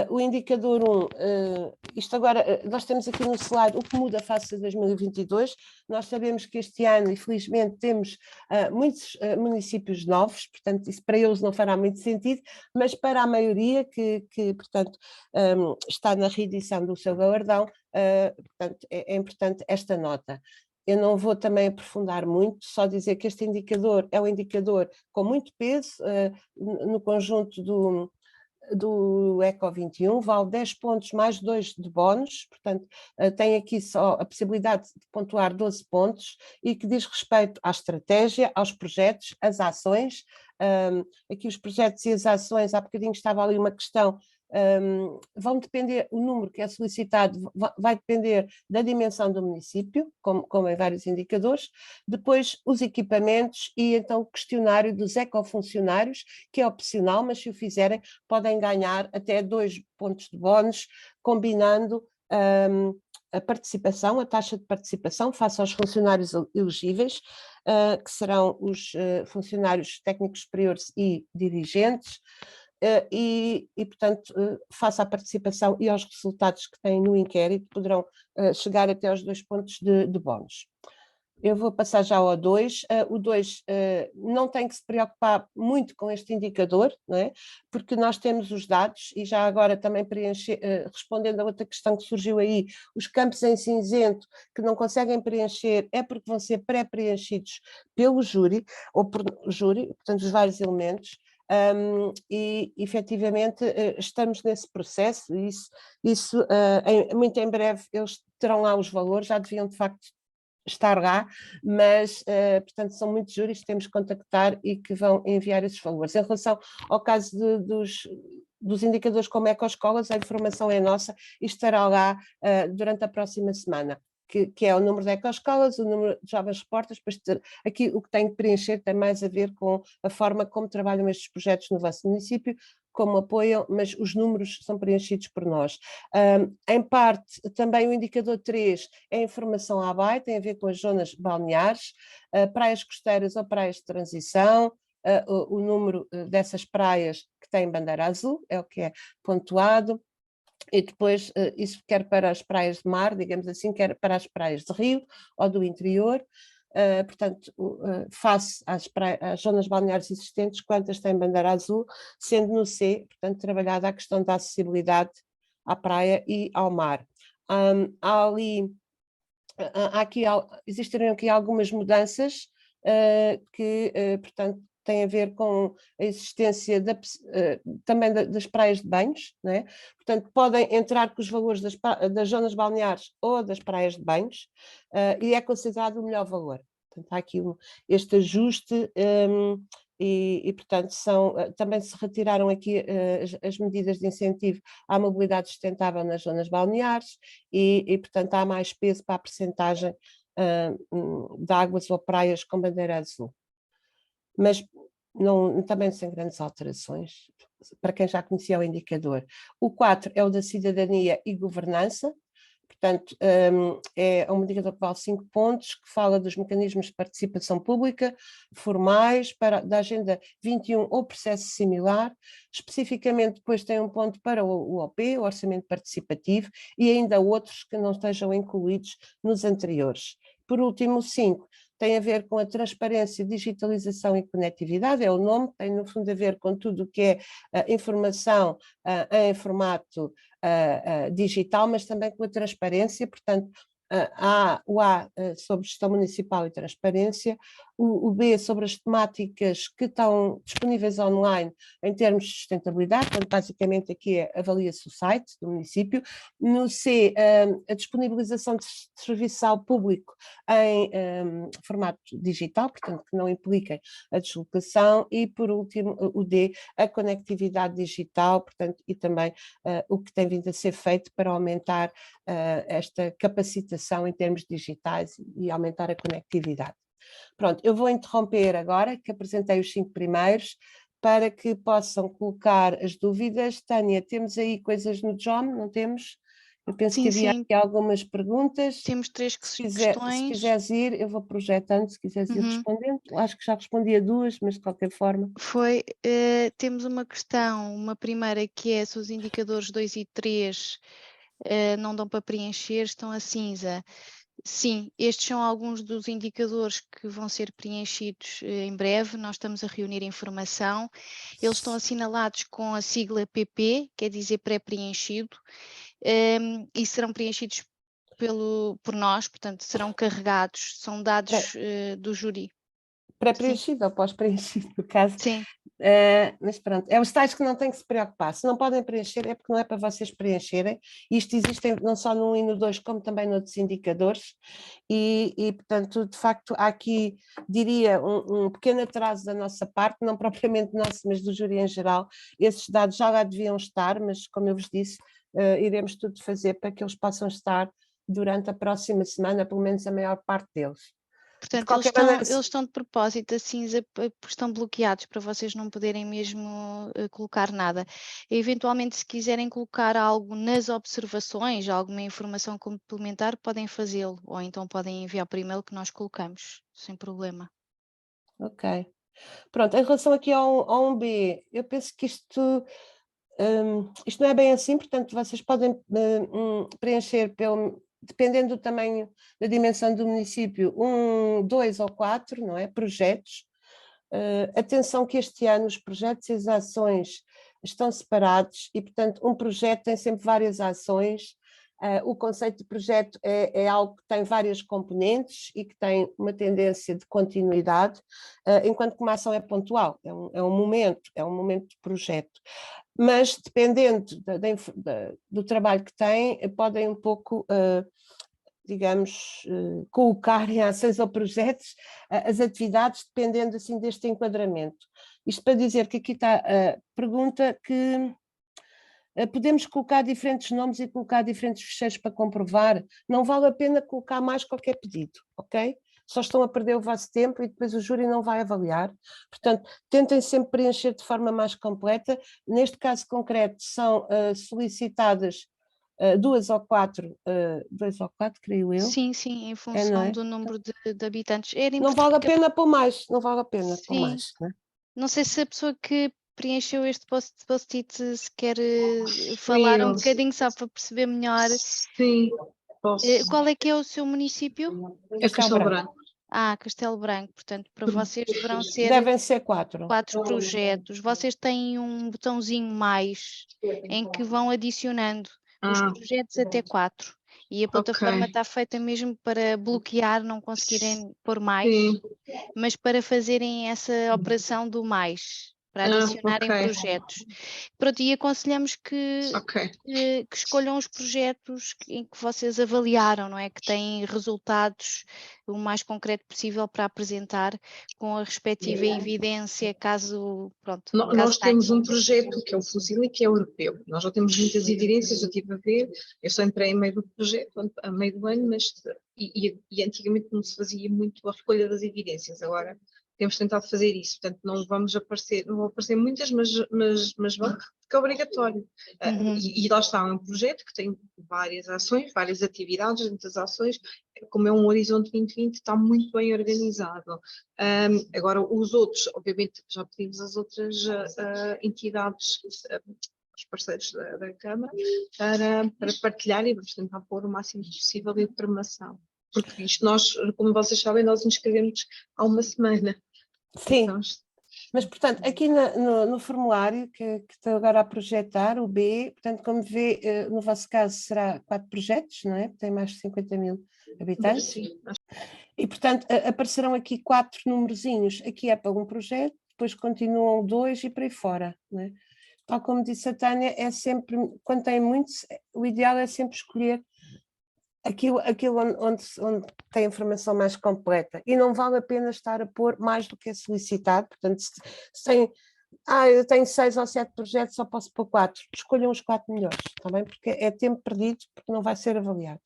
O indicador 1, isto agora, nós temos aqui no slide o que muda face a 2022. Nós sabemos que este ano, infelizmente, temos muitos municípios novos, portanto, isso para eles não fará muito sentido, mas para a maioria que portanto, está na reedição do seu galardão, portanto, é importante esta nota. Eu não vou também aprofundar muito, só dizer que este indicador é um indicador com muito peso no conjunto do ECO 21, vale 10 pontos mais 2 de bónus, portanto tem aqui só a possibilidade de pontuar 12 pontos, e que diz respeito à estratégia, aos projetos, às ações. Aqui os projetos e as ações, há bocadinho estava ali uma questão, vão depender, o número que é solicitado vai depender da dimensão do município, como em vários indicadores. Depois os equipamentos e então o questionário dos ecofuncionários, que é opcional, mas se o fizerem podem ganhar até 2 pontos de bónus, combinando a participação, a taxa de participação face aos funcionários elegíveis, que serão os funcionários técnicos superiores e dirigentes. portanto, face à participação e aos resultados que têm no inquérito, poderão chegar até aos 2 pontos de bónus. Eu vou passar já ao 2. O 2 não tem que se preocupar muito com este indicador, não é? Porque nós temos os dados e já agora também respondendo a outra questão que surgiu aí, os campos em cinzento que não conseguem preencher é porque vão ser pré-preenchidos pelo júri, ou por júri, portanto os vários elementos, e efetivamente estamos nesse processo e isso muito em breve eles terão lá os valores, já deviam de facto estar lá, mas, portanto, são muitos júris que temos que contactar e que vão enviar esses valores. Em relação ao caso dos indicadores como ecoescolas, a informação é nossa e estará lá durante a próxima semana, que é o número de ecoescolas, o número de jovens repórteres, aqui o que tem que preencher tem mais a ver com a forma como trabalham estes projetos no vosso município, como apoiam, mas os números são preenchidos por nós. Em parte, também o indicador 3 é a informação à ABAI, tem a ver com as zonas balneares, praias costeiras ou praias de transição, o número dessas praias que têm bandeira azul, é o que é pontuado, e depois isso quer para as praias de mar, digamos assim, quer para as praias de rio ou do interior. Portanto, face às zonas balneares existentes, quantas têm bandeira azul, sendo no C, portanto, trabalhada a questão da acessibilidade à praia e ao mar. Existiram aqui algumas mudanças que, portanto, têm a ver com a existência também das praias de banhos, não é? Portanto, podem entrar com os valores das zonas balneares ou das praias de banhos e é considerado o melhor valor. Portanto, há aqui este ajuste portanto, também se retiraram aqui as medidas de incentivo à mobilidade sustentável nas zonas balneares portanto, há mais peso para a percentagem de águas ou praias com bandeira azul. Mas também sem grandes alterações, para quem já conhecia o indicador. O 4 é o da cidadania e governança, portanto, é um indicador que vale 5 pontos, que fala dos mecanismos de participação pública formais da Agenda 21 ou processo similar, especificamente depois tem um ponto para o OP, o Orçamento Participativo, e ainda outros que não estejam incluídos nos anteriores. Por último, o 5 tem a ver com a transparência, digitalização e conectividade, é o nome, tem no fundo a ver com tudo o que é informação em formato digital, mas também com a transparência, portanto, o A sobre gestão municipal e transparência, o B sobre as temáticas que estão disponíveis online em termos de sustentabilidade, portanto, basicamente aqui avalia-se o site do município. No C, a disponibilização de serviço ao público em formato digital, portanto, que não impliquem a deslocação, e por último, o D, a conectividade digital, portanto, e também o que tem vindo a ser feito para aumentar esta capacitação em termos digitais e aumentar a conectividade. Pronto, eu vou interromper agora, que apresentei os 5 primeiros, para que possam colocar as dúvidas. Tânia, temos aí coisas no JOM, não temos? Eu penso que havia aqui algumas perguntas. Temos 3 questões. Se quiseres ir, eu vou projetando, se quiseres ir respondendo. Acho que já respondi a 2, mas de qualquer forma. Temos uma questão, uma primeira, que é se os indicadores 2 e 3 não dão para preencher, estão a cinza. Sim, estes são alguns dos indicadores que vão ser preenchidos em breve. Nós estamos a reunir informação. Eles estão assinalados com a sigla PP, quer dizer pré-preenchido, e serão preenchidos por nós, portanto serão carregados, são dados do júri. Pré-preenchido ou pós-preenchido, no caso. Sim. Mas pronto, é os tais que não têm que se preocupar. Se não podem preencher, é porque não é para vocês preencherem. Isto existe não só no 1 e no 2, como também noutros indicadores. Portanto, de facto, há aqui, diria, um pequeno atraso da nossa parte, não propriamente nosso, mas do júri em geral. Esses dados já lá deviam estar, mas, como eu vos disse, iremos tudo fazer para que eles possam estar durante a próxima semana, pelo menos a maior parte deles. Portanto, eles estão de propósito, assim, estão bloqueados para vocês não poderem mesmo colocar nada. E, eventualmente, se quiserem colocar algo nas observações, alguma informação complementar, podem fazê-lo, ou então podem enviar por e-mail que nós colocamos, sem problema. Ok. Pronto, em relação aqui ao 1B, eu penso que isto não é bem assim, portanto vocês podem preencher dependendo do tamanho, da dimensão do município, 1, 2 ou 4, não é? Projetos. Atenção que este ano os projetos e as ações estão separados e, portanto, um projeto tem sempre várias ações. O conceito de projeto é algo que tem várias componentes e que tem uma tendência de continuidade, enquanto que uma ação é pontual, é um momento de projeto. Mas, dependendo do trabalho que tem, podem um pouco, digamos, colocar em ações ou projetos as atividades, dependendo assim deste enquadramento. Isto para dizer que aqui está a pergunta que podemos colocar diferentes nomes e colocar diferentes ficheiros para comprovar, não vale a pena colocar mais qualquer pedido, ok? Só estão a perder o vosso tempo e depois o júri não vai avaliar. Portanto, tentem sempre preencher de forma mais completa. Neste caso concreto, são solicitadas 2 ou 4, creio eu. Sim, em função do número de habitantes. Era não vale a pena pôr mais, não vale a pena pôr mais. Né? Não sei se a pessoa que preencheu este post-it se quer falar um bocadinho só para perceber melhor. Sim, posso. Qual é que é o seu município? É Castelo Branco. Castelo Branco, portanto, para vocês devem ser 4. 4 projetos. Vocês têm um botãozinho mais em que vão adicionando os projetos até 4. E a plataforma está feita mesmo para bloquear, não conseguirem pôr mais, mas para fazerem essa operação do mais, para adicionarem projetos. Pronto, e aconselhamos que escolham os projetos em que vocês avaliaram, não é? Que têm resultados o mais concreto possível para apresentar com a respectiva evidência, caso, nós temos um projeto que é o Fuzil e que é europeu. Nós já temos muitas evidências, eu estive a ver, eu só entrei em meio do projeto, a meio do ano, mas e antigamente não se fazia muito a recolha das evidências, agora temos tentado fazer isso, portanto não vão aparecer muitas, mas vão, porque é obrigatório. E lá está, é um projeto que tem várias ações, várias atividades, muitas ações, como é um Horizonte 2020, está muito bem organizado. Agora, os outros, obviamente, já pedimos às outras entidades, aos parceiros da Câmara, para partilhar e vamos tentar pôr o máximo possível de informação. Porque isto nós, como vocês sabem, nós inscrevemos há uma semana. Sim, então, mas portanto, aqui no formulário que estou agora a projetar, o B, portanto, como vê, no vosso caso será 4 projetos, não é? Tem mais de 50 mil habitantes. Sim. E portanto, aparecerão aqui 4 numerozinhos. Aqui é para um projeto, depois continuam 2 e para aí fora, não é? Tal como disse a Tânia, é sempre, quando tem muitos, o ideal é sempre escolher aquilo onde tem informação mais completa e não vale a pena estar a pôr mais do que é solicitado. Portanto, se tem, eu tenho 6 ou 7 projetos, só posso pôr 4. Escolham os 4 melhores, está bem? Porque é tempo perdido, porque não vai ser avaliado.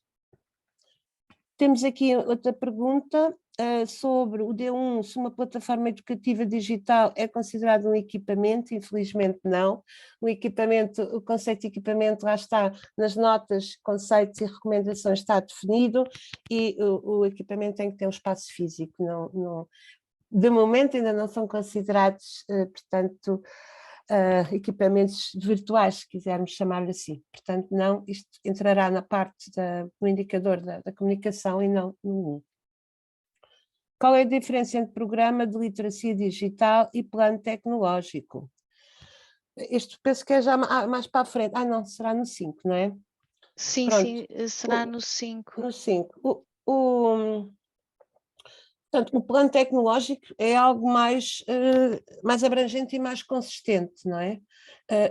Temos aqui outra pergunta sobre o D1, se uma plataforma educativa digital é considerado um equipamento. Infelizmente não. O conceito de equipamento lá está nas notas, conceitos e recomendações está definido e o equipamento tem que ter um espaço físico. De momento ainda não são considerados, portanto, equipamentos virtuais, se quisermos chamar-lhe assim. Portanto, não, isto entrará na parte do indicador da comunicação e não no 1. Qual é a diferença entre programa de literacia digital e plano tecnológico? Isto penso que é já mais para a frente. Não, será no 5, não é? Sim, será no 5. No 5. Portanto, o plano tecnológico é algo mais abrangente e mais consistente, não é?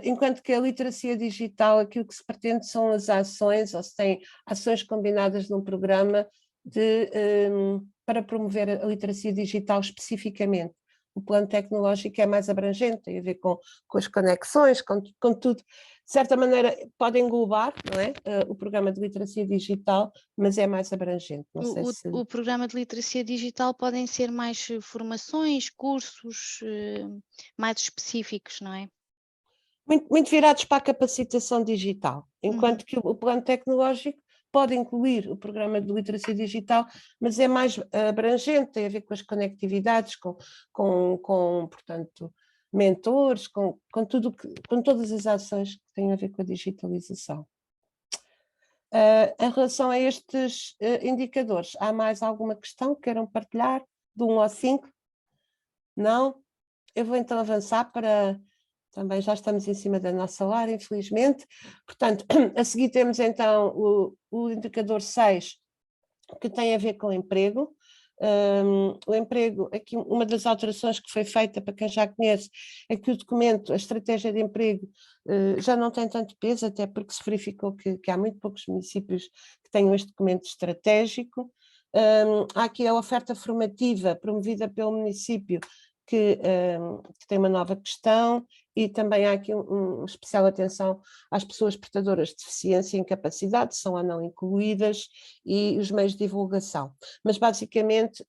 Enquanto que a literacia digital, aquilo que se pretende são as ações, ou se tem ações combinadas num programa para promover a literacia digital especificamente. O plano tecnológico é mais abrangente, tem a ver com as conexões, com tudo. De certa maneira, pode englobar, não é? O programa de literacia digital, mas é mais abrangente. Não sei se... O programa de literacia digital podem ser mais formações, cursos mais específicos, não é? Muito virados para a capacitação digital, enquanto que o plano tecnológico pode incluir o programa de literacia digital, mas é mais abrangente, tem a ver com as conectividades, portanto, mentores, com todas as ações que têm a ver com a digitalização. Em relação a estes indicadores, há mais alguma questão que queiram partilhar? De 1 ao 5? Não? Eu vou então avançar para... Também já estamos em cima da nossa hora, infelizmente. Portanto, a seguir temos então o indicador 6, que tem a ver com o emprego. O emprego, aqui uma das alterações que foi feita, para quem já conhece, é que o documento, a estratégia de emprego, já não tem tanto peso, até porque se verificou que há muito poucos municípios que tenham este documento estratégico. Há aqui a oferta formativa promovida pelo município, que tem uma nova questão, e também há aqui uma especial atenção às pessoas portadoras de deficiência e incapacidade, são ou não incluídas, e os meios de divulgação. Mas basicamente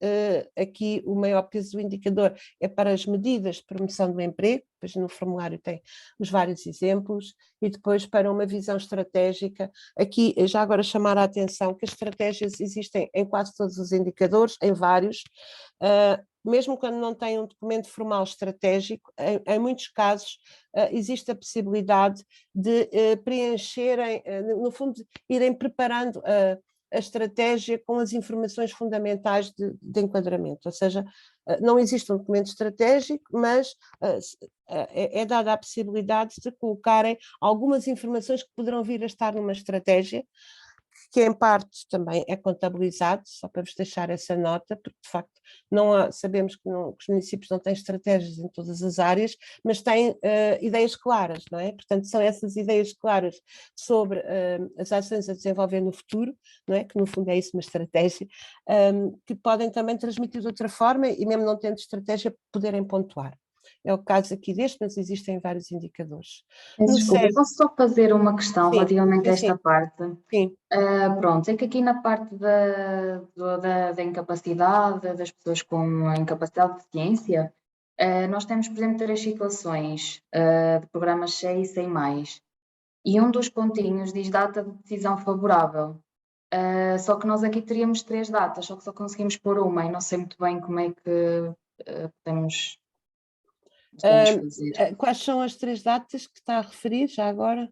aqui o maior peso do indicador é para as medidas de promoção do emprego, depois no formulário tem os vários exemplos, e depois para uma visão estratégica. Aqui já agora chamar a atenção que as estratégias existem em quase todos os indicadores, em vários, mesmo quando não tem um documento formal estratégico, em muitos casos existe a possibilidade de preencherem, no fundo, irem preparando a estratégia com as informações fundamentais de enquadramento, ou seja, não existe um documento estratégico, mas é dada a possibilidade de colocarem algumas informações que poderão vir a estar numa estratégia, que em parte também é contabilizado, só para vos deixar essa nota, porque de facto sabemos que os municípios não têm estratégias em todas as áreas, mas têm ideias claras, não é? Portanto, são essas ideias claras sobre as ações a desenvolver no futuro, não é? Que no fundo é isso, uma estratégia, que podem também transmitir de outra forma e mesmo não tendo estratégia poderem pontuar. É o caso aqui deste, mas existem vários indicadores. Desculpa, posso só fazer uma questão relativamente a esta parte? Sim. Pronto, é que aqui na parte da incapacidade, das pessoas com incapacidade de deficiência, nós temos, por exemplo, 3 situações de programas 6 e 100 mais. E um dos pontinhos diz data de decisão favorável. Só que nós aqui teríamos 3 datas, só que só conseguimos pôr uma e não sei muito bem como é que podemos fazer. Quais são as 3 datas que está a referir já agora?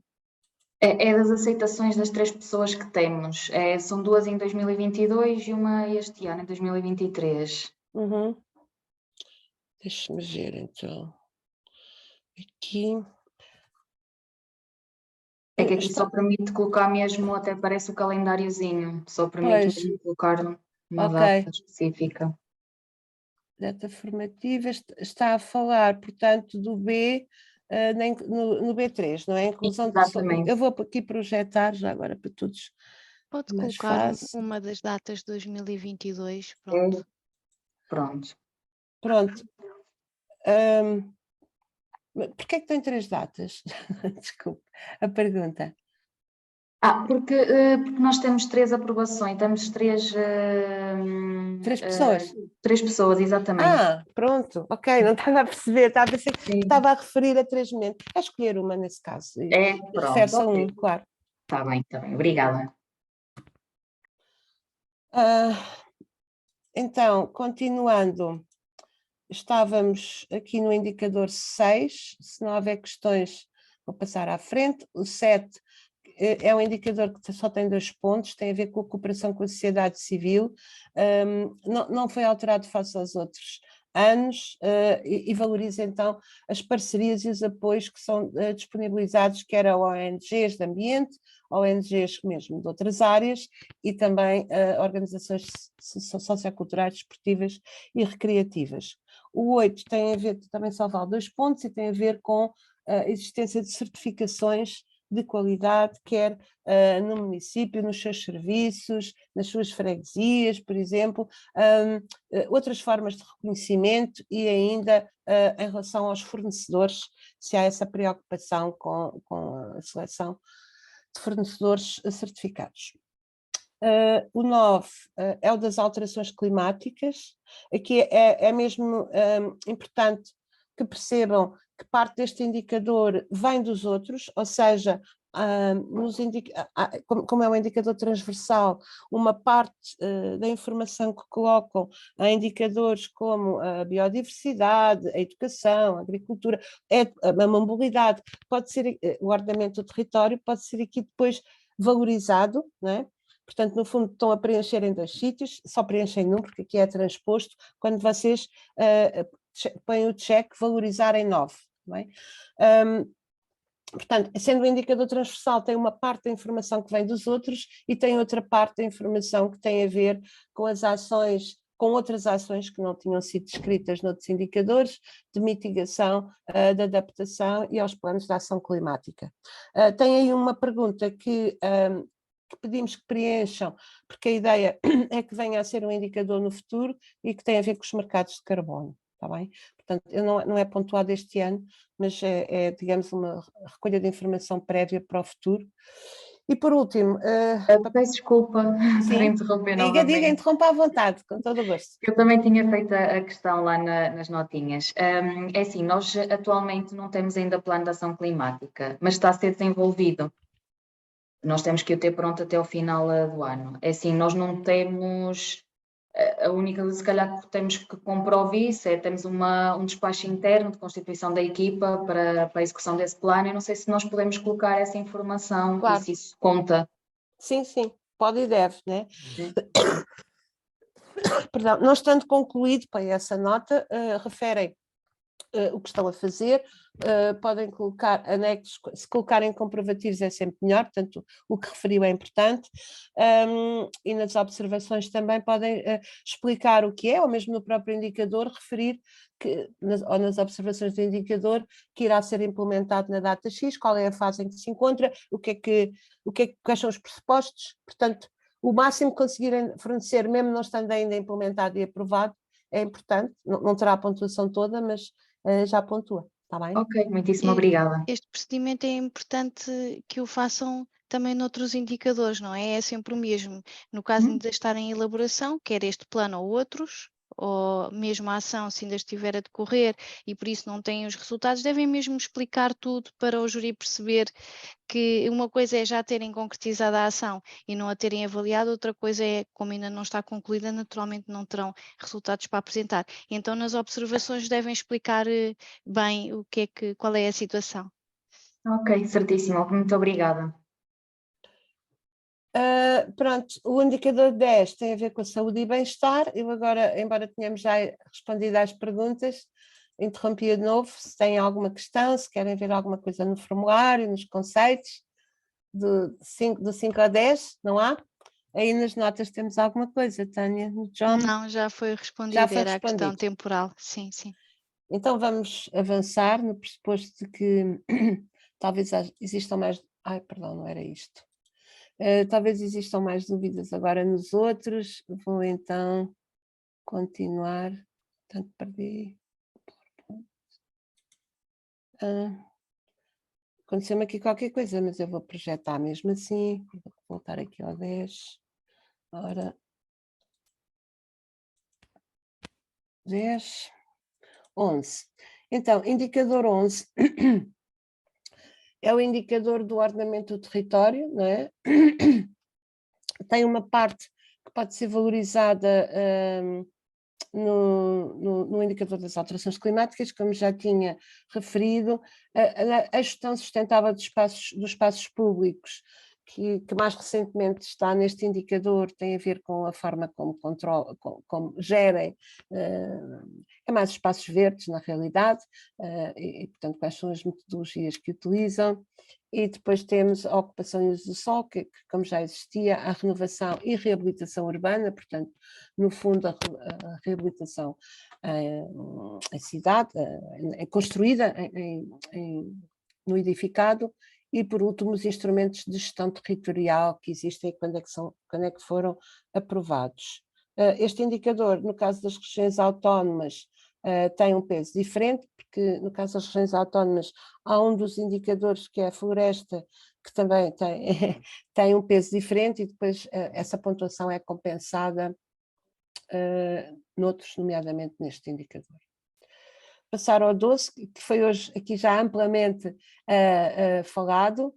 É das aceitações das 3 pessoas que temos. São 2 em 2022 e uma este ano, em 2023. Deixa-me ver então. Aqui. É que aqui só permite colocar mesmo, até parece o calendáriozinho, só permite mesmo colocar uma data específica. Data formativa, está a falar, portanto, do B, no B3, não é? Inclusão de pessoas. Eu vou aqui projetar já agora para todos. Pode colocar uma das datas de 2022, pronto. Pronto. Porquê é que tem 3 datas? Desculpe, a pergunta. Porque nós temos 3 aprovações, temos 3 pessoas? 3 pessoas, exatamente. Pronto, ok, não estava a perceber, estava a pensar que estava a referir a 3 momentos. É escolher uma nesse caso. Pronto. Refere-se a um, claro. Está bem, obrigada. Então, continuando, estávamos aqui no indicador 6, se não houver questões, vou passar à frente. O 7 é um indicador que só tem 2 pontos, tem a ver com a cooperação com a sociedade civil, não foi alterado face aos outros anos, e valoriza então as parcerias e os apoios que são disponibilizados, quer a ONGs de ambiente, ONGs mesmo de outras áreas, e também organizações socioculturais, desportivas e recreativas. O 8 tem a ver, também só vale 2 pontos, e tem a ver com a existência de certificações de qualidade, quer no município, nos seus serviços, nas suas freguesias, por exemplo, outras formas de reconhecimento, e ainda em relação aos fornecedores, se há essa preocupação com a seleção de fornecedores certificados. O 9 é o das alterações climáticas. Aqui é mesmo importante que percebam que parte deste indicador vem dos outros, ou seja, como é um indicador transversal, uma parte da informação que colocam a indicadores como a biodiversidade, a educação, a agricultura, a mobilidade, pode ser o ordenamento do território, pode ser aqui depois valorizado, não é? Portanto, no fundo, estão a preencher em 2 sítios, só preenchem num, porque aqui é transposto, quando vocês põem o check, valorizar em 9, não é? Portanto, sendo o indicador transversal, tem uma parte da informação que vem dos outros e tem outra parte da informação que tem a ver com as ações, com outras ações que não tinham sido descritas noutros indicadores, de mitigação, de adaptação e aos planos de ação climática. Tem aí uma pergunta que pedimos que preencham, porque a ideia é que venha a ser um indicador no futuro e que tem a ver com os mercados de carbono, está bem? Portanto, não é pontuado este ano, mas digamos, uma recolha de informação prévia para o futuro. E por último... Peço desculpa por interromper novamente. Diga, interrompa à vontade, com todo o gosto. Eu também tinha feito a questão lá nas notinhas. É assim, nós atualmente não temos ainda plano de ação climática, mas está a ser desenvolvido. Nós temos que o ter pronto até o final do ano. É assim, nós não temos... A única coisa, se calhar, que temos que comprovar isso é temos um despacho interno de constituição da equipa para a execução desse plano. Eu não sei se nós podemos colocar essa informação, claro, e se isso conta. Sim, pode e deve, né? Perdão, não estando concluído para essa nota, referem o que estão a fazer, podem colocar anexos, se colocarem comprovativos é sempre melhor, portanto o que referiu é importante, e nas observações também podem explicar o que é, ou mesmo no próprio indicador referir, ou nas observações do indicador, que irá ser implementado na data X, qual é a fase em que se encontra, quais são os pressupostos, portanto o máximo que conseguirem fornecer, mesmo não estando ainda implementado e aprovado, é importante, não terá a pontuação toda, mas já pontua, está bem? Ok, muitíssimo obrigada. Este procedimento é importante que o façam também noutros indicadores, não é? É sempre o mesmo. No caso de estar em elaboração, quer este plano ou outros, ou mesmo a ação, se ainda estiver a decorrer e por isso não têm os resultados, devem mesmo explicar tudo para o júri perceber que uma coisa é já terem concretizado a ação e não a terem avaliado, outra coisa é, como ainda não está concluída, naturalmente não terão resultados para apresentar. Então, nas observações devem explicar bem qual é a situação. Ok, certíssimo, muito obrigada. Pronto, o indicador 10 tem a ver com a saúde e bem-estar. Eu agora, embora tenhamos já respondido às perguntas, interrompia de novo, se têm alguma questão, se querem ver alguma coisa no formulário, nos conceitos, do 5 a 10, não há? Aí nas notas temos alguma coisa, Tânia, no John? Não, já foi respondido, era a questão temporal, sim. Então vamos avançar no pressuposto de que talvez existam mais... Ai, perdão, não era isto. Talvez existam mais dúvidas agora nos outros, vou então continuar, portanto perdi. Aconteceu-me aqui qualquer coisa, mas eu vou projetar mesmo assim, vou voltar aqui ao 10, ora, 10, 11. Então, indicador 11 é o indicador do ordenamento do território, não é? Tem uma parte que pode ser valorizada no indicador das alterações climáticas, como já tinha referido, a gestão sustentável dos espaços públicos, que mais recentemente está neste indicador, tem a ver com a forma como gerem mais espaços verdes na realidade, e portanto quais são as metodologias que utilizam. E depois temos a ocupação e uso do solo, que como já existia, a renovação e reabilitação urbana, portanto, no fundo a reabilitação em cidade, construída no edificado, e por último os instrumentos de gestão territorial que existem e quando é que foram aprovados. Este indicador, no caso das regiões autónomas, tem um peso diferente, porque no caso das regiões autónomas há um dos indicadores que é a floresta, que também tem um peso diferente e depois essa pontuação é compensada noutros, nomeadamente neste indicador. Passar ao 12, que foi hoje aqui já amplamente falado,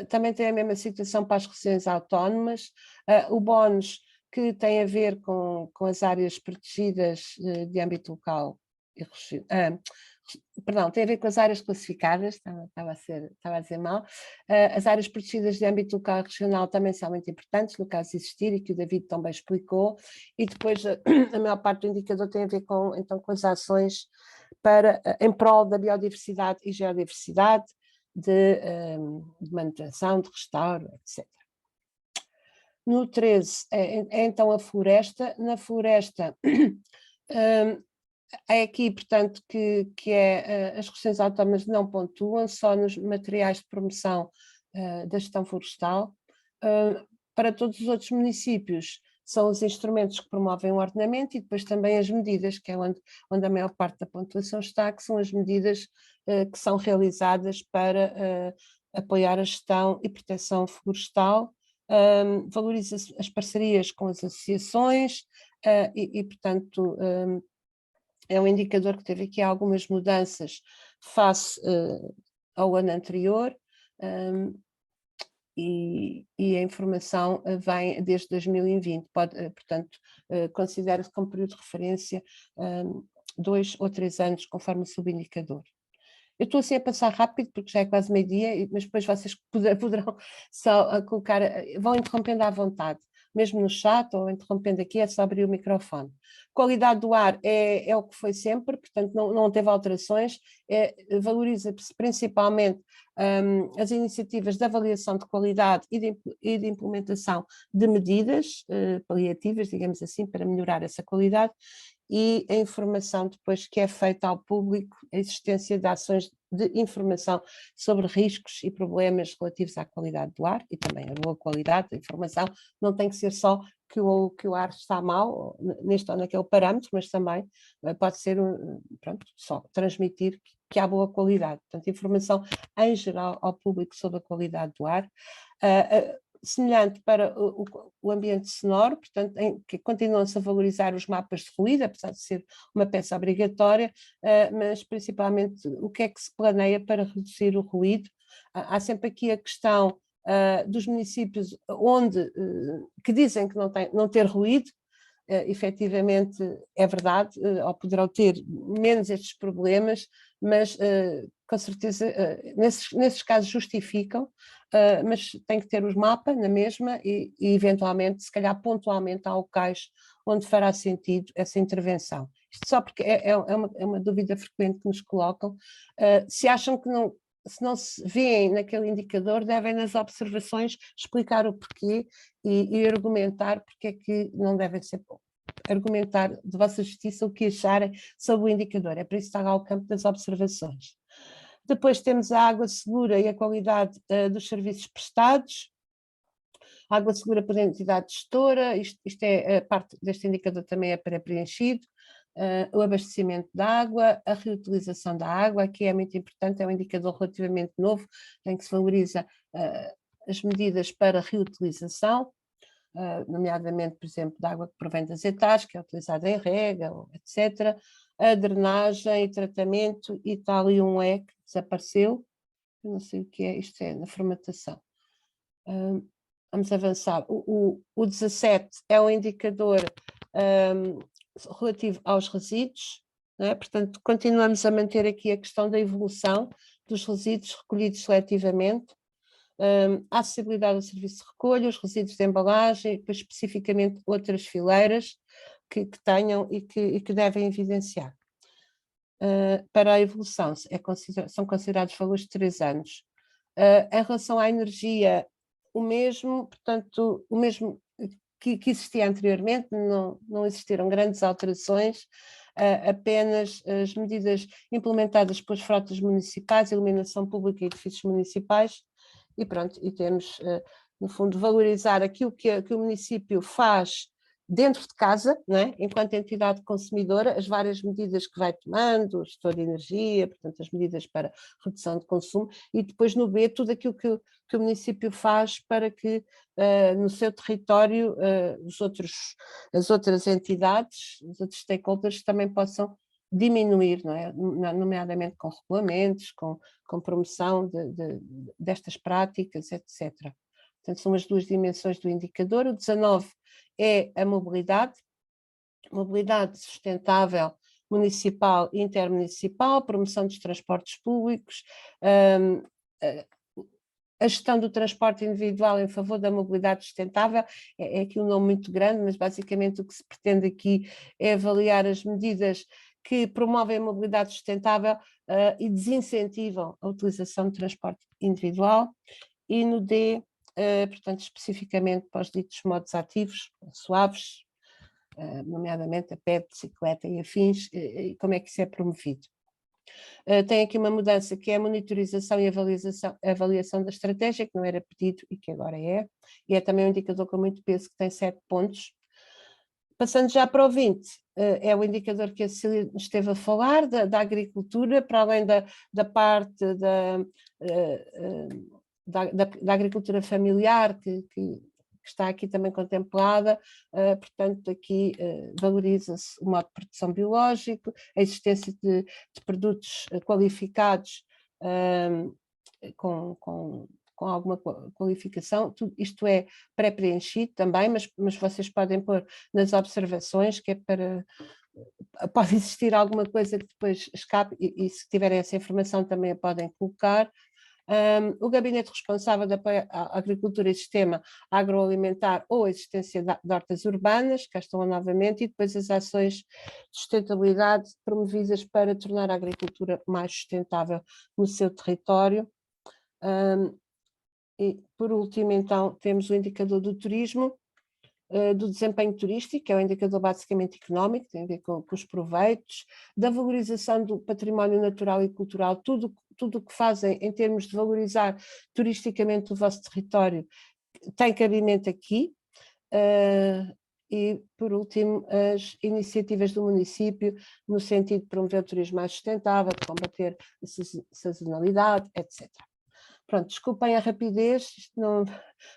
também tem a mesma situação para as regiões autónomas. O bónus que tem a ver com as áreas protegidas de âmbito local e perdão, tem a ver com as áreas classificadas, estava a dizer mal. As áreas protegidas de âmbito local e regional também são muito importantes, no caso de existir, e que o David também explicou, e depois a maior parte do indicador tem a ver então, com as ações em prol da biodiversidade e geodiversidade, de manutenção, de restauro, etc. No 13 é então a floresta. Na floresta é aqui, portanto, que as regiões autónomas não pontuam, só nos materiais de promoção da gestão florestal. Para todos os outros municípios são os instrumentos que promovem o ordenamento e depois também as medidas, que é onde a maior parte da pontuação está, que são as medidas que são realizadas para apoiar a gestão e proteção florestal. Valoriza as parcerias com as associações e portanto, é um indicador que teve aqui algumas mudanças face ao ano anterior, e a informação vem desde 2020, portanto, considera-se como período de referência 2 ou 3 anos, conforme o subindicador. Eu estou assim a passar rápido, porque já é quase meio-dia, mas depois vocês poderão só colocar, vão interrompendo à vontade, mesmo no chat ou interrompendo aqui, é só abrir o microfone. Qualidade do ar é o que foi sempre, portanto não teve alterações, valoriza-se principalmente as iniciativas de avaliação de qualidade e de implementação de medidas paliativas, digamos assim, para melhorar essa qualidade, e a informação depois que é feita ao público, a existência de ações de informação sobre riscos e problemas relativos à qualidade do ar e também a boa qualidade da informação. Não tem que ser só que o ar está mal, neste ou naquele parâmetro, mas também pode ser, só transmitir que há boa qualidade. Portanto, informação em geral ao público sobre a qualidade do ar. Semelhante para o ambiente sonoro, portanto, que continuam-se a valorizar os mapas de ruído, apesar de ser uma peça obrigatória, mas principalmente o que é que se planeia para reduzir o ruído. Há sempre aqui a questão dos municípios que dizem que não ter ruído, efetivamente é verdade, ou poderão ter menos estes problemas, mas com certeza nesses casos justificam, mas tem que ter os mapas na mesma e eventualmente, se calhar pontualmente, há locais onde fará sentido essa intervenção. Isto só porque é uma dúvida frequente que nos colocam. Se acham que se não se veem naquele indicador, devem nas observações explicar o porquê e argumentar porque é que não devem ser, argumentar de vossa justiça o que acharem sobre o indicador. É por isso que está lá o campo das observações. Depois temos a água segura e a qualidade dos serviços prestados. A água segura por entidade gestora, isto é, a parte deste indicador também é pré-preenchido. O abastecimento da água, a reutilização da água, aqui é muito importante, é um indicador relativamente novo, em que se valoriza as medidas para reutilização, nomeadamente, por exemplo, da água que provém das etares, que é utilizada em rega, etc. A drenagem e tratamento, e está ali um E que desapareceu, eu não sei o que é, isto é na formatação. Vamos avançar. O 17 é um indicador relativo aos resíduos, não é? Portanto, continuamos a manter aqui a questão da evolução dos resíduos recolhidos seletivamente, a acessibilidade ao serviço de recolha, os resíduos de embalagem, e depois especificamente outras fileiras que tenham e que devem evidenciar. Para a evolução, são considerados valores de 3 anos. Em relação à energia, o mesmo, portanto, o mesmo que existia anteriormente, não existiram grandes alterações, apenas as medidas implementadas pelas frotas municipais, iluminação pública e edifícios municipais, e pronto, e temos, no fundo, valorizar aquilo que o município faz dentro de casa, não é? Enquanto entidade consumidora, as várias medidas que vai tomando, o gestor de energia, portanto, as medidas para redução de consumo, e depois no B, tudo aquilo que o município faz para que no seu território as outras entidades, os outros stakeholders também possam diminuir, não é? Nomeadamente com regulamentos, com promoção destas práticas, etc. Portanto, são as duas dimensões do indicador. O 19 é a mobilidade sustentável municipal e intermunicipal, promoção dos transportes públicos, a gestão do transporte individual em favor da mobilidade sustentável. É aqui um nome muito grande, mas basicamente o que se pretende aqui é avaliar as medidas que promovem a mobilidade sustentável e desincentivam a utilização de transporte individual. E no D, portanto, especificamente para os ditos modos ativos, suaves, nomeadamente a pé, bicicleta e afins, e como é que isso é promovido. Tem aqui uma mudança que é a monitorização e avaliação da estratégia, que não era pedido e que agora é, e é também um indicador com muito peso que tem 7 pontos. Passando já para o 20, é o indicador que a Cecília esteve a falar, da agricultura, para além da parte da agricultura familiar, que está aqui também contemplada. Portanto, aqui valoriza-se o modo de produção biológico, a existência de produtos qualificados com alguma qualificação. Isto é pré-preenchido também, mas vocês podem pôr nas observações, que é para... Pode existir alguma coisa que depois escape, e se tiverem essa informação também a podem colocar. O gabinete responsável de apoio à agricultura e sistema agroalimentar ou a existência de hortas urbanas, cá estão novamente, e depois as ações de sustentabilidade promovidas para tornar a agricultura mais sustentável no seu território. E por último, então, temos o indicador do turismo, do desempenho turístico, que é um indicador basicamente económico, tem a ver com os proveitos, da valorização do património natural e cultural, tudo o que fazem em termos de valorizar turisticamente o vosso território tem cabimento aqui. E, por último, as iniciativas do município no sentido de promover o turismo mais sustentável, de combater a sazonalidade, etc. Pronto, desculpem a rapidez, isto não,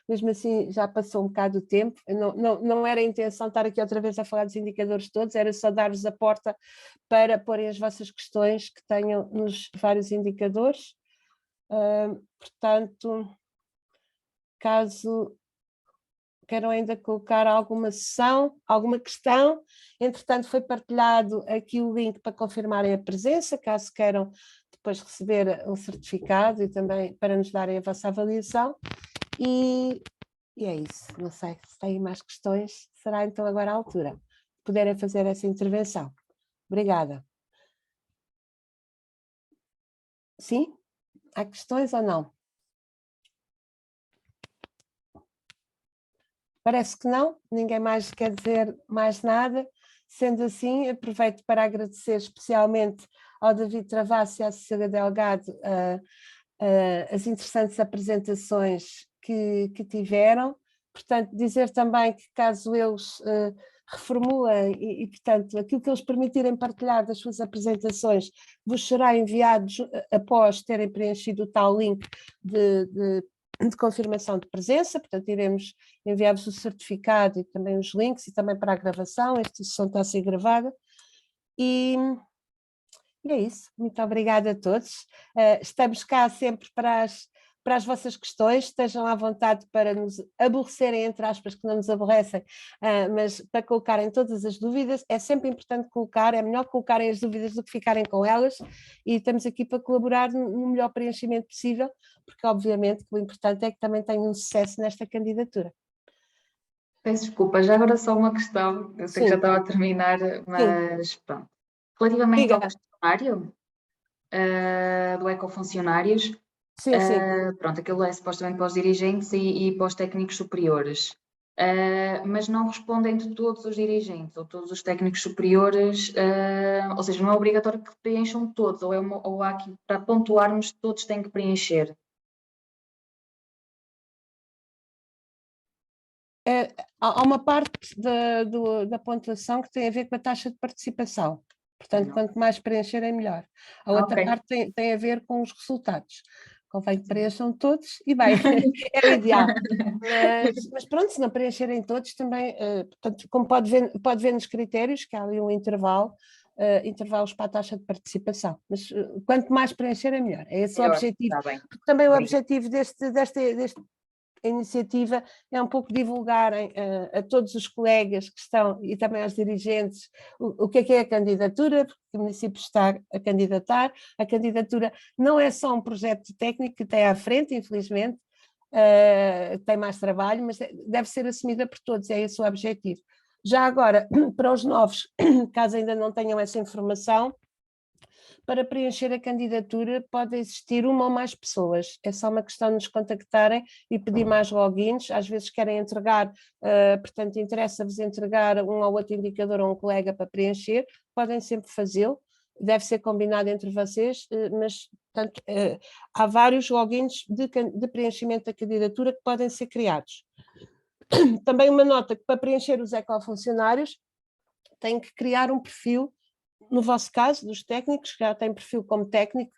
mesmo assim já passou um bocado o tempo, não era a intenção estar aqui outra vez a falar dos indicadores todos, era só dar-vos a porta para porem as vossas questões que tenham nos vários indicadores. Portanto, caso queiram ainda colocar alguma sessão, alguma questão, entretanto foi partilhado aqui o link para confirmarem a presença, caso queiram depois receber um certificado e também para nos darem a vossa avaliação. E é isso, não sei se têm mais questões, será então agora a altura de poderem fazer essa intervenção. Obrigada. Sim? Há questões ou não? Parece que não, ninguém mais quer dizer mais nada. Sendo assim, aproveito para agradecer especialmente ao David Travassi e à Cecília Delgado as interessantes apresentações que tiveram. Portanto, dizer também que caso eles reformulem e, portanto, aquilo que eles permitirem partilhar das suas apresentações vos será enviado após terem preenchido o tal link de confirmação de presença. Portanto, iremos enviar-vos o certificado e também os links e também para a gravação. Esta sessão está a ser gravada. E é isso. Muito obrigada a todos. Estamos cá sempre para as vossas questões. Estejam à vontade para nos aborrecerem, entre aspas, que não nos aborrecem, mas para colocarem todas as dúvidas. É sempre importante colocar, é melhor colocarem as dúvidas do que ficarem com elas, e estamos aqui para colaborar no melhor preenchimento possível, porque obviamente o importante é que também tenham um sucesso nesta candidatura. Peço desculpa, já agora só uma questão, eu sei que já estava a terminar, mas pronto. Relativamente ao questionário do Ecofuncionários, pronto, aquilo é supostamente para os dirigentes e para os técnicos superiores, mas não respondem de todos os dirigentes ou todos os técnicos superiores, ou seja, não é obrigatório que preencham todos, ou há aqui, para pontuarmos, todos têm que preencher. Há uma parte da pontuação que tem a ver com a taxa de participação. Portanto, quanto mais preencherem, melhor. A outra parte tem a ver com os resultados. Convém que preencham todos e bem, é o ideal. Mas pronto, se não preencherem todos também, portanto, como pode ver nos critérios, que há ali um intervalo, intervalos para a taxa de participação. Mas quanto mais preencher é melhor, é esse o Melhor, objetivo. está bem. Porque também o Obrigada. objetivo desta iniciativa é um pouco divulgarem a todos os colegas que estão e também aos dirigentes o que é a candidatura, porque o município está a candidatar. A candidatura não é só um projeto técnico que tem à frente, infelizmente, tem mais trabalho, mas deve ser assumida por todos, é esse o objetivo. Já agora, para os novos, caso ainda não tenham essa informação, para preencher a candidatura pode existir uma ou mais pessoas, é só uma questão de nos contactarem e pedir mais logins, às vezes querem entregar, portanto interessa-vos entregar um ou outro indicador a um colega para preencher, podem sempre fazê-lo, deve ser combinado entre vocês, mas portanto, há vários logins de preenchimento da candidatura que podem ser criados. Também uma nota que para preencher os ecofuncionários tem que criar um perfil. No vosso caso, dos técnicos, que já têm perfil como técnico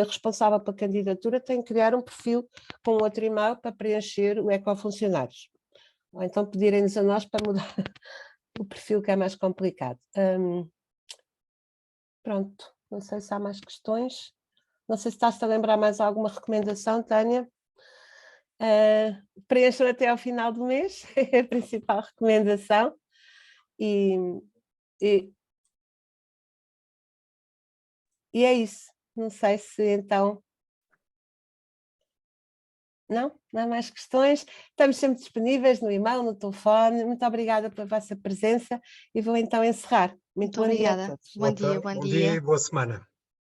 responsável pela candidatura, tem que criar um perfil com outro e-mail para preencher o ecofuncionários. Ou então pedirem-nos a nós para mudar o perfil, que é mais complicado. Pronto, não sei se há mais questões. Não sei se estás-te a lembrar mais alguma recomendação, Tânia. Preencham até ao final do mês, é a principal recomendação. E é isso, não sei se então... Não há mais questões, estamos sempre disponíveis no e-mail, no telefone. Muito obrigada pela vossa presença e vou então encerrar. Muito bom dia a obrigada. todos. Bom dia, Bom dia e boa semana.